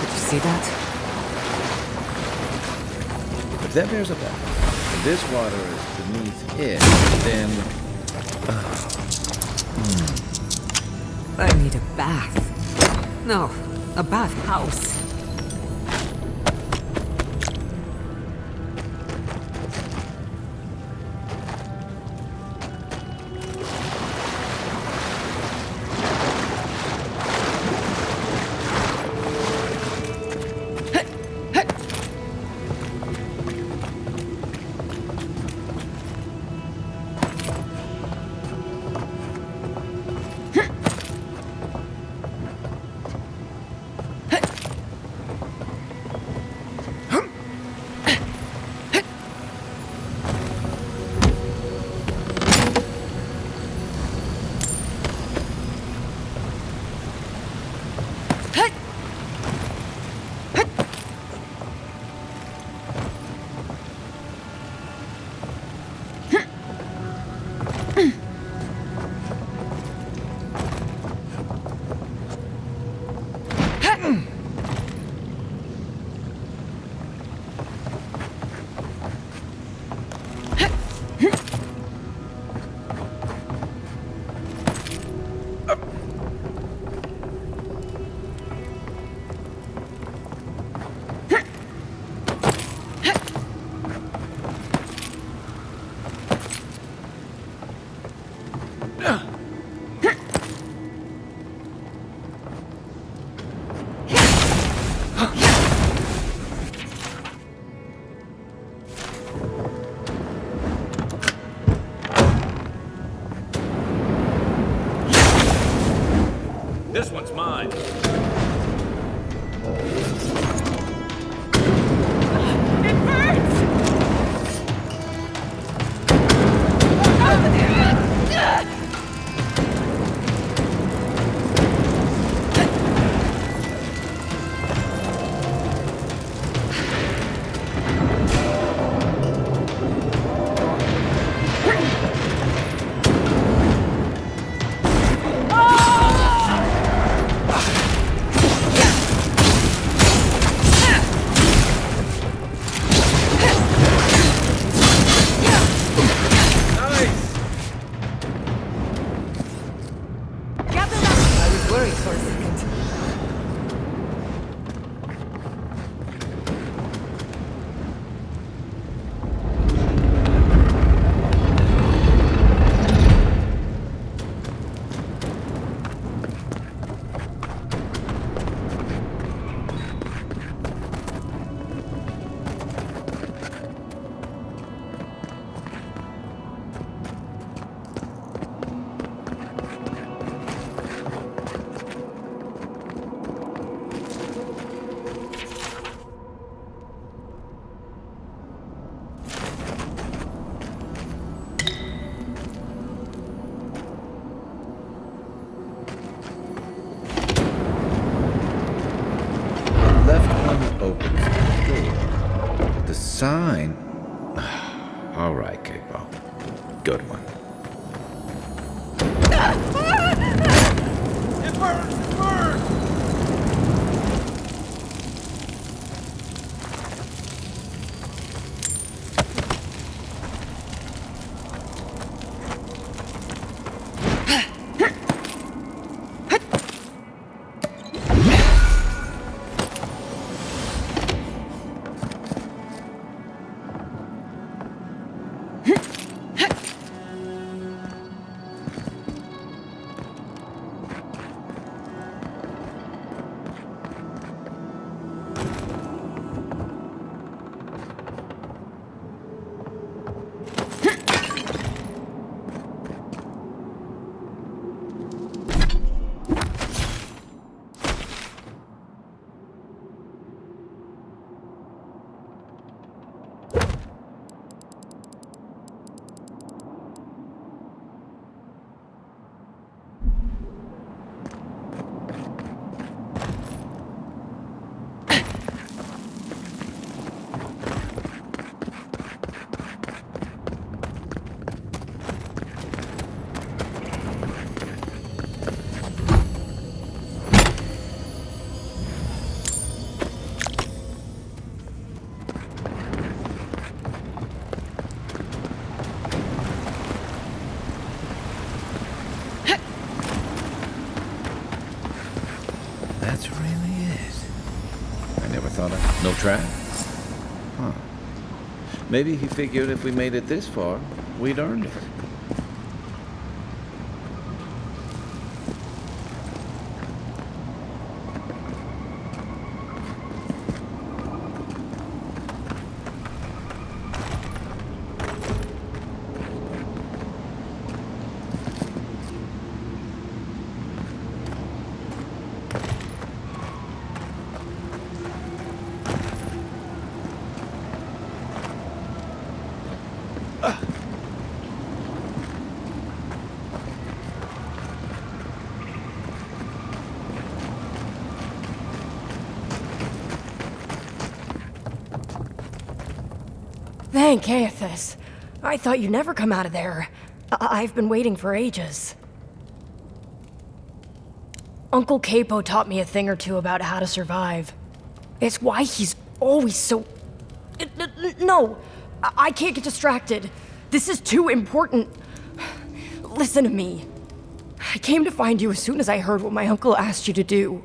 Did you see that? If that bears a back, and this water is beneath it, then... I need a bath. No, a bathhouse. mine. Sign? All right, Capo. Good one. It burns! It burns! That's really it. I never thought of no trap. Huh. Maybe he figured if we made it this far, we'd earned it. Thank Aethys. I thought you'd never come out of there. I've been waiting for ages. Uncle Capo taught me a thing or two about how to survive. It's why he's always so... No! I can't get distracted. This is too important. Listen to me. I came to find you as soon as I heard what my uncle asked you to do.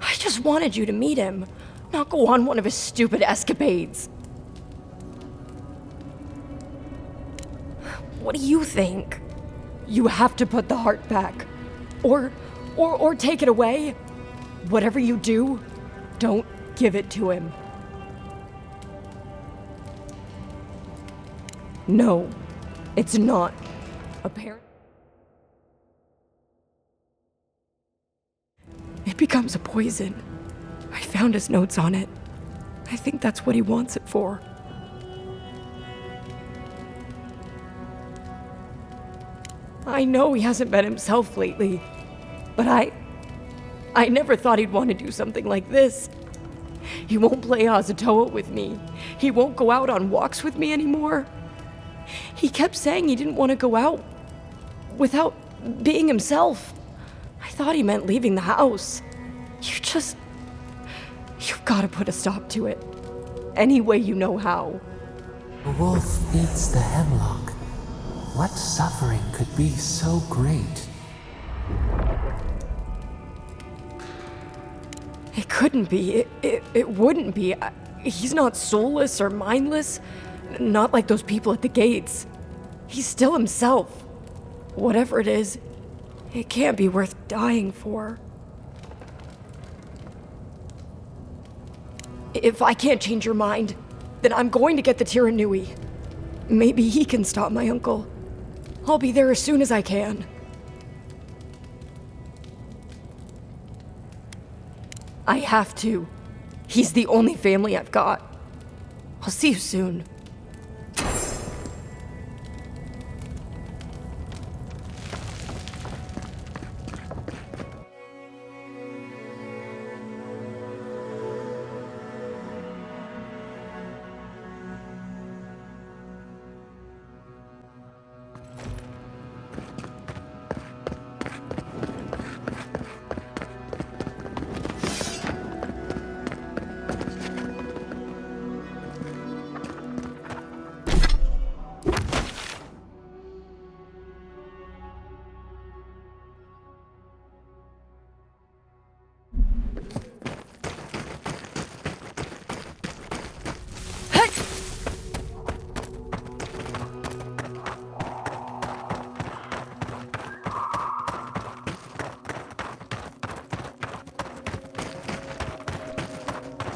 I just wanted you to meet him, not go on one of his stupid escapades. What do you think? You have to put the heart back. Or take it away. Whatever you do, don't give it to him. No, it's not. was a poison. I found his notes on it. I think that's what he wants it for. I know he hasn't been himself lately, but I never thought he'd want to do something like this. He won't play Azatoa with me. He won't go out on walks with me anymore. He kept saying he didn't want to go out without being himself. I thought he meant leaving the house. You've got to put a stop to it. Any way you know how. The wolf eats the hemlock. What suffering could be so great? It couldn't be. It wouldn't be. He's not soulless or mindless. Not like those people at the gates. He's still himself. Whatever it is, it can't be worth dying for. If I can't change your mind, then I'm going to get the Tiranui. Maybe he can stop my uncle. I'll be there as soon as I can. I have to. He's the only family I've got. I'll see you soon.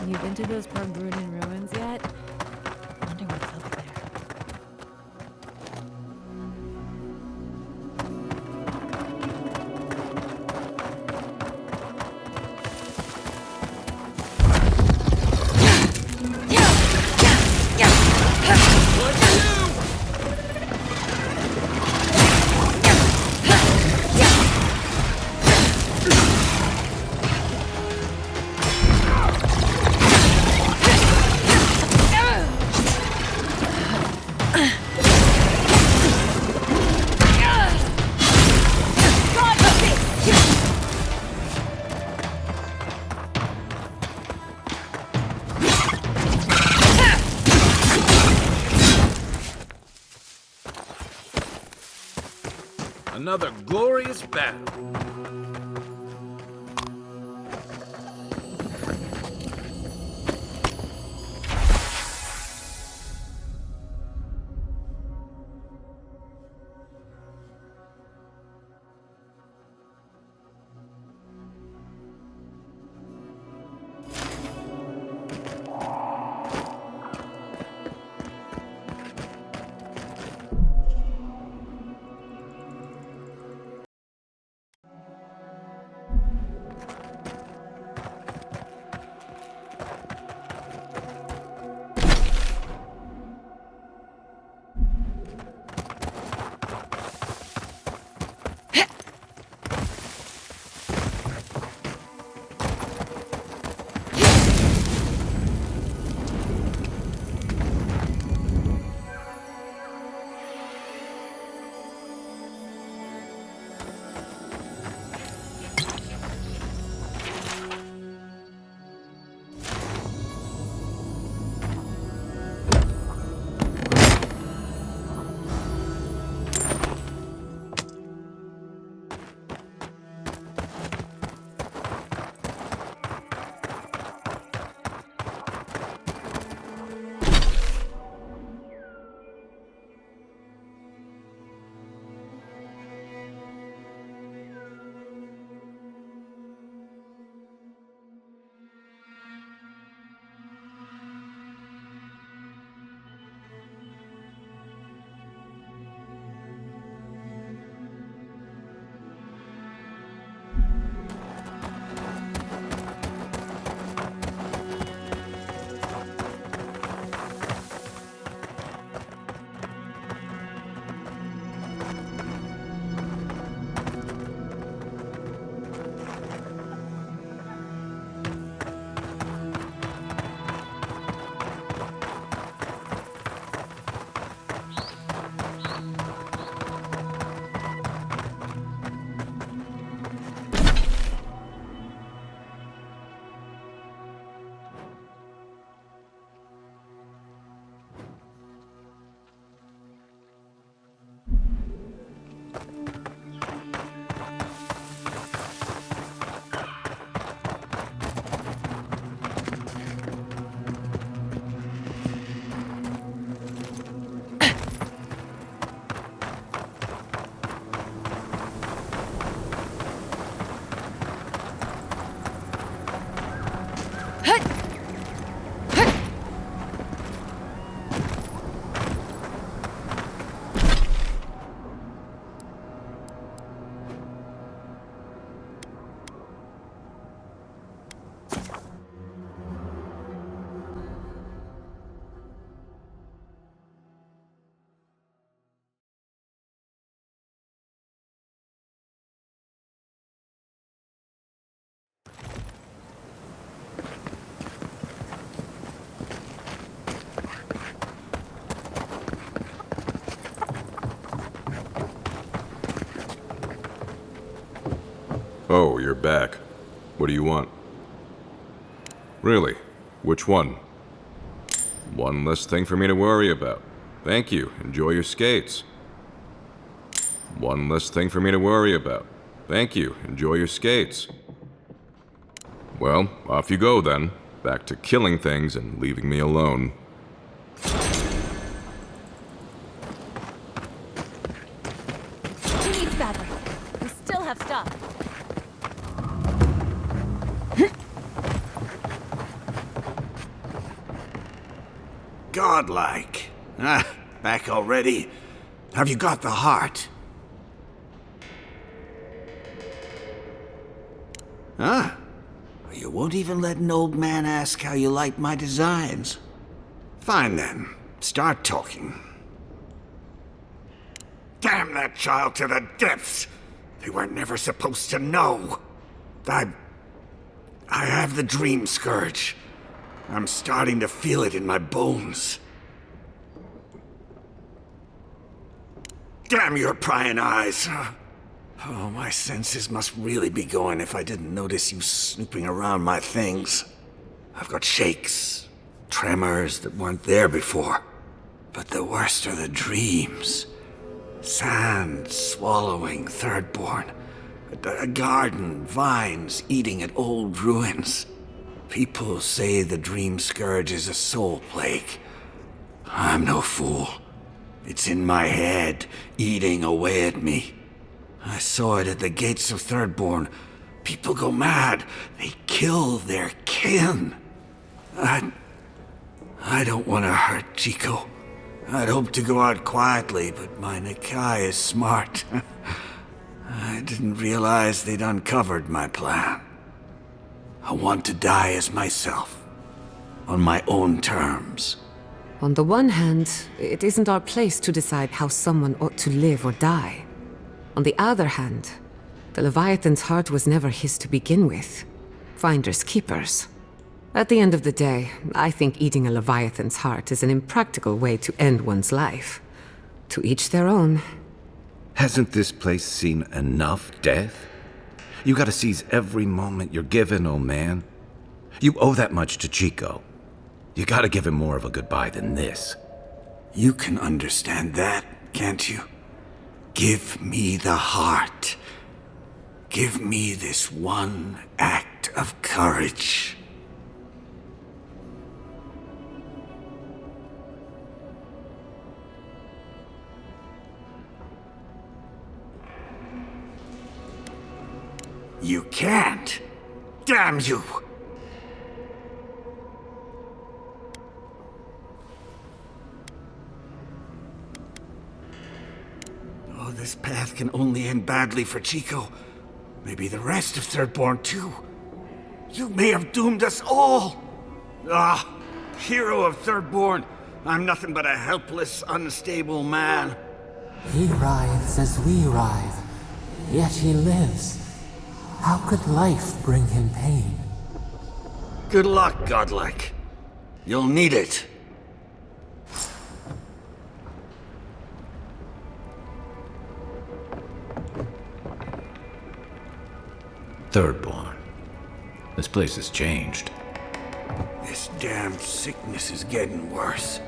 You been to those Parbrunian ruins yet? I wonder what's up there. Another glorious battle. Oh, you're back. What do you want? Really? Which one? One less thing for me to worry about. Thank you. Enjoy your skates. One less thing for me to worry about. Thank you. Enjoy your skates. Well, off you go then. Back to killing things and leaving me alone. Who needs battery? We still have stuff. Godlike. Ah, back already? Have you got the heart? Huh? You won't even let an old man ask how you like my designs. Fine then. Start talking. Damn that child to the depths! They were never supposed to know. I have the dream scourge. I'm starting to feel it in my bones. Damn your prying eyes! Oh, my senses must really be going if I didn't notice you snooping around my things. I've got shakes, tremors that weren't there before. But the worst are the dreams. Sand swallowing Thirdborn. A garden, vines eating at old ruins. People say the dream scourge is a soul plague. I'm no fool. It's in my head, eating away at me. I saw it at the gates of Thirdborn. People go mad. They kill their kin. I don't want to hurt Chico. I'd hoped to go out quietly, but my Nakai is smart. I didn't realize they'd uncovered my plan. I want to die as myself, on my own terms. On the one hand, it isn't our place to decide how someone ought to live or die. On the other hand, the Leviathan's heart was never his to begin with. Finders keepers. At the end of the day, I think eating a Leviathan's heart is an impractical way to end one's life. To each their own. Hasn't this place seen enough death? You gotta seize every moment you're given, old man. You owe that much to Chico. You gotta give him more of a goodbye than this. You can understand that, can't you? Give me the heart. Give me this one act of courage. You can't! Damn you! Oh, this path can only end badly for Chico. Maybe the rest of Thirdborn too. You may have doomed us all! Ah, hero of Thirdborn, I'm nothing but a helpless, unstable man. He writhes as we writhe, yet he lives. How could life bring him pain? Good luck, Godlike. You'll need it. Thirdborn. This place has changed. This damned sickness is getting worse.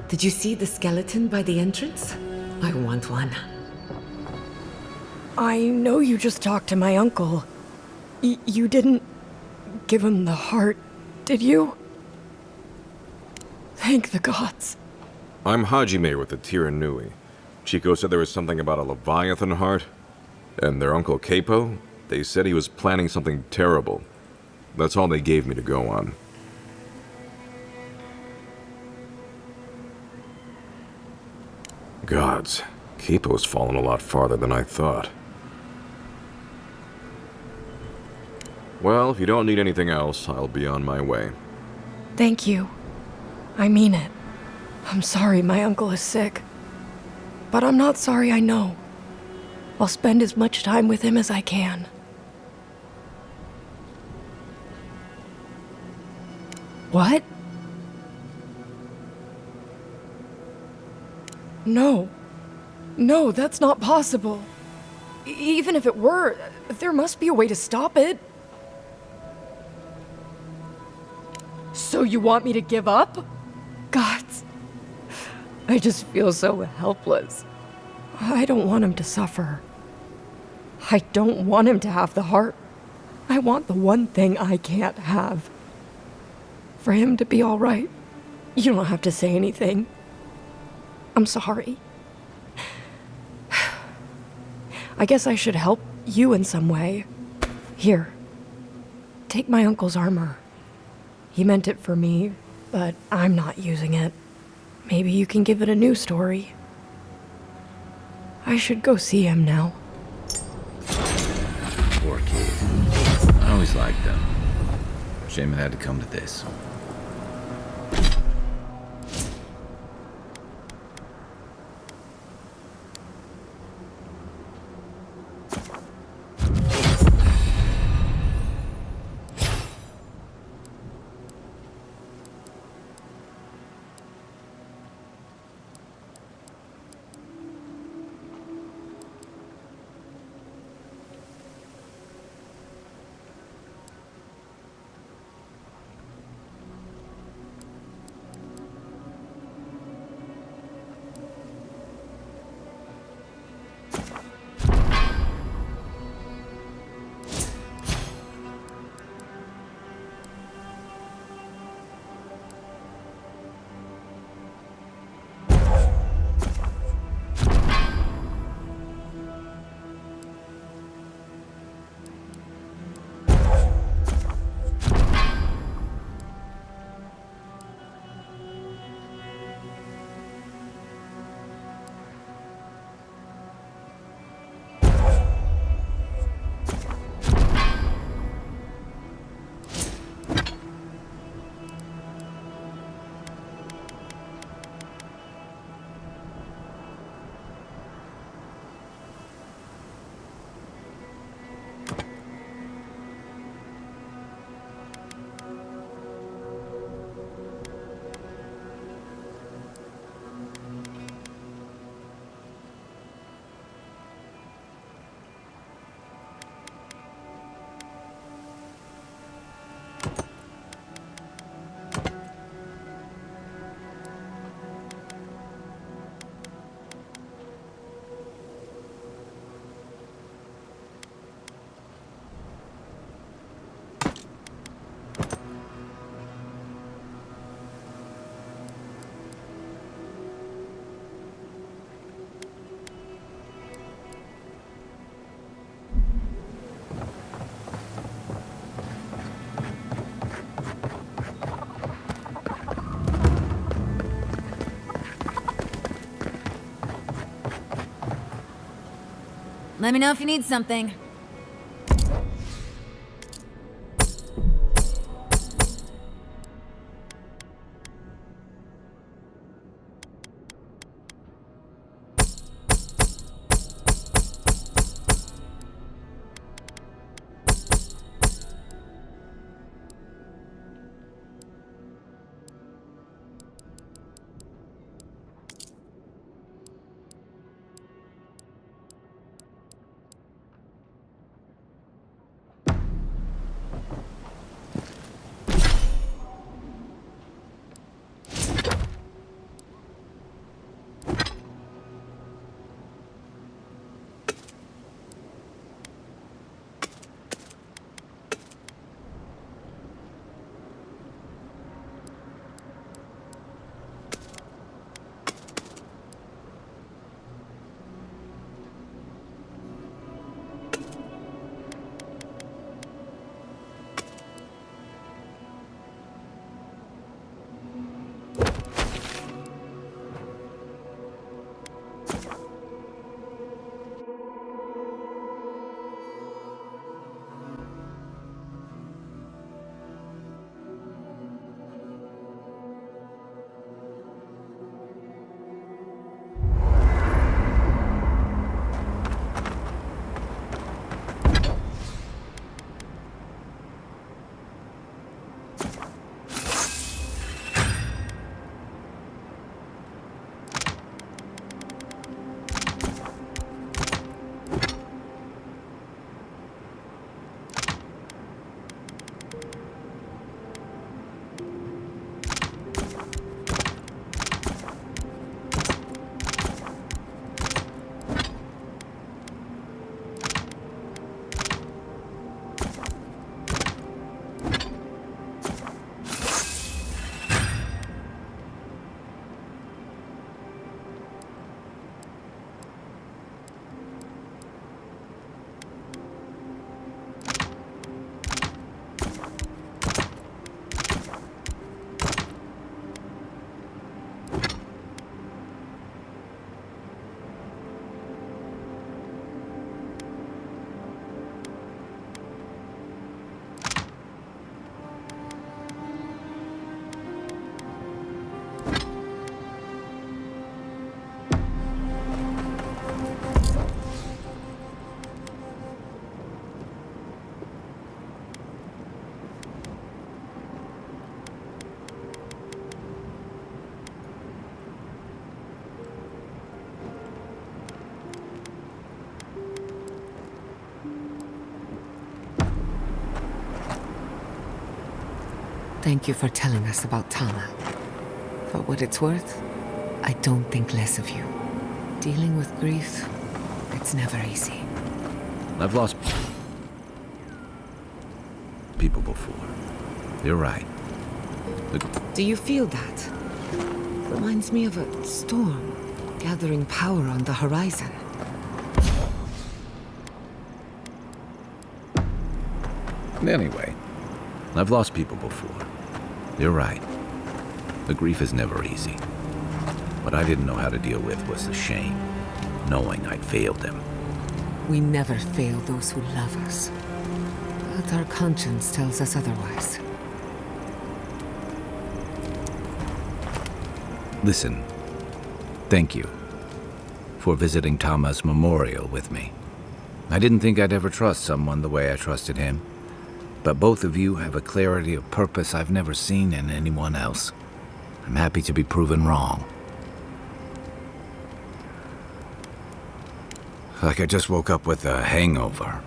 Did you see the skeleton by the entrance? I want one. I know you just talked to my uncle. You didn't give him the heart, did you? Thank the gods. I'm Hajime with the Tiranui. Chico said there was something about a Leviathan heart. And their Uncle Capo, they said he was planning something terrible. That's all they gave me to go on. Gods, Capo's fallen a lot farther than I thought. Well, if you don't need anything else, I'll be on my way. Thank you. I mean it. I'm sorry my uncle is sick. But I'm not sorry I know. I'll spend as much time with him as I can. What? No. No, that's not possible. Even if it were, there must be a way to stop it. So you want me to give up? Gods, I just feel so helpless. I don't want him to suffer. I don't want him to have the heart. I want the one thing I can't have. For him to be all right. You don't have to say anything. I'm sorry. I guess I should help you in some way. Here, take my uncle's armor. He meant it for me, but I'm not using it. Maybe you can give it a new story. I should go see him now. Poor kid. I always liked them. Shame it had to come to this. Let me know if you need something. Thank you for telling us about Tama. For what it's worth, I don't think less of you. Dealing with grief, it's never easy. I've lost people before. You're right. Do you feel that? Reminds me of a storm gathering power on the horizon. Anyway, I've lost people before. You're right. The grief is never easy. What I didn't know how to deal with was the shame, knowing I'd failed them. We never fail those who love us. But our conscience tells us otherwise. Listen, thank you for visiting Tama's memorial with me. I didn't think I'd ever trust someone the way I trusted him, but both of you have a clarity of purpose I've never seen in anyone else. I'm happy to be proven wrong. Like I just woke up with a hangover.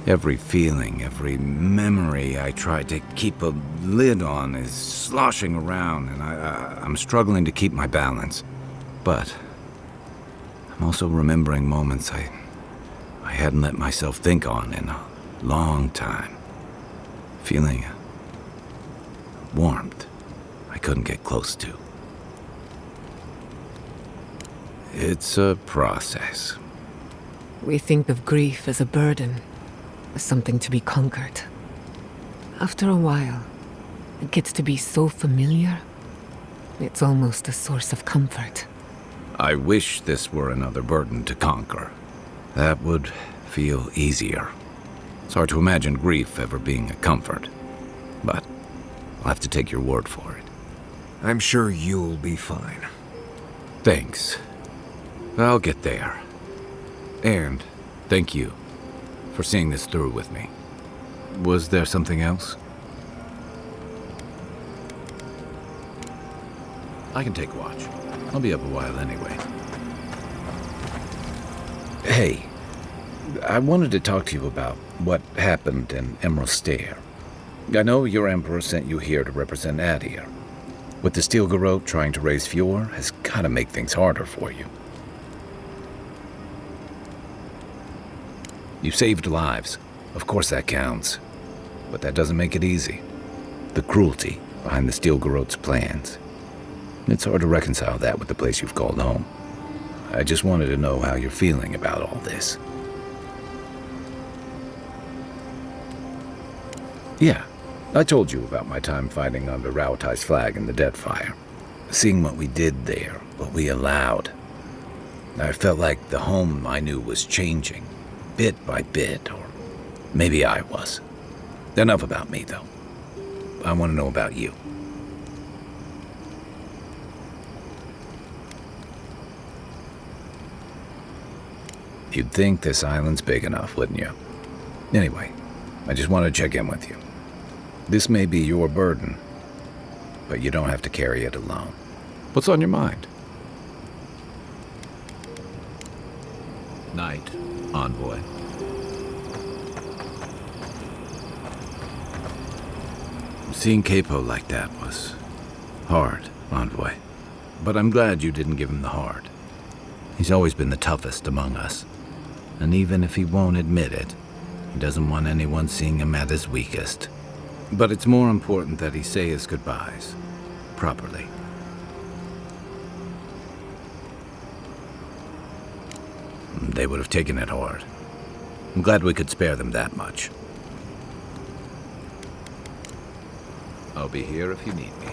Every feeling, every memory I tried to keep a lid on is sloshing around, and I'm struggling to keep my balance. But I'm also remembering moments I hadn't let myself think on in a long time. Feeling warmth I couldn't get close to. It's a process. We think of grief as a burden, as something to be conquered. After a while, it gets to be so familiar, it's almost a source of comfort. I wish this were another burden to conquer. That would feel easier. It's hard to imagine grief ever being a comfort, but I'll have to take your word for it. I'm sure you'll be fine. Thanks. I'll get there. And thank you for seeing this through with me. Was there something else? I can take watch. I'll be up a while anyway. Hey, I wanted to talk to you about what happened in Emerald Stair. I know your Emperor sent you here to represent Aedyr. With the Steel Garrote trying to raise Fjord has gotta make things harder for you. You saved lives. Of course that counts. But that doesn't make it easy. The cruelty behind the Steel Garrote's plans. It's hard to reconcile that with the place you've called home. I just wanted to know how you're feeling about all this. Yeah, I told you about my time fighting under Rauatai's flag in the Deadfire. Seeing what we did there, what we allowed. I felt like the home I knew was changing, bit by bit, or maybe I was. Enough about me, though. I want to know about you. You'd think this island's big enough, wouldn't you? Anyway, I just wanted to check in with you. This may be your burden, but you don't have to carry it alone. What's on your mind? Night, envoy. Seeing Capo like that was hard, envoy. But I'm glad you didn't give him the hard. He's always been the toughest among us. And even if he won't admit it, he doesn't want anyone seeing him at his weakest. But it's more important that he say his goodbyes properly. They would have taken it hard. I'm glad we could spare them that much. I'll be here if you need me.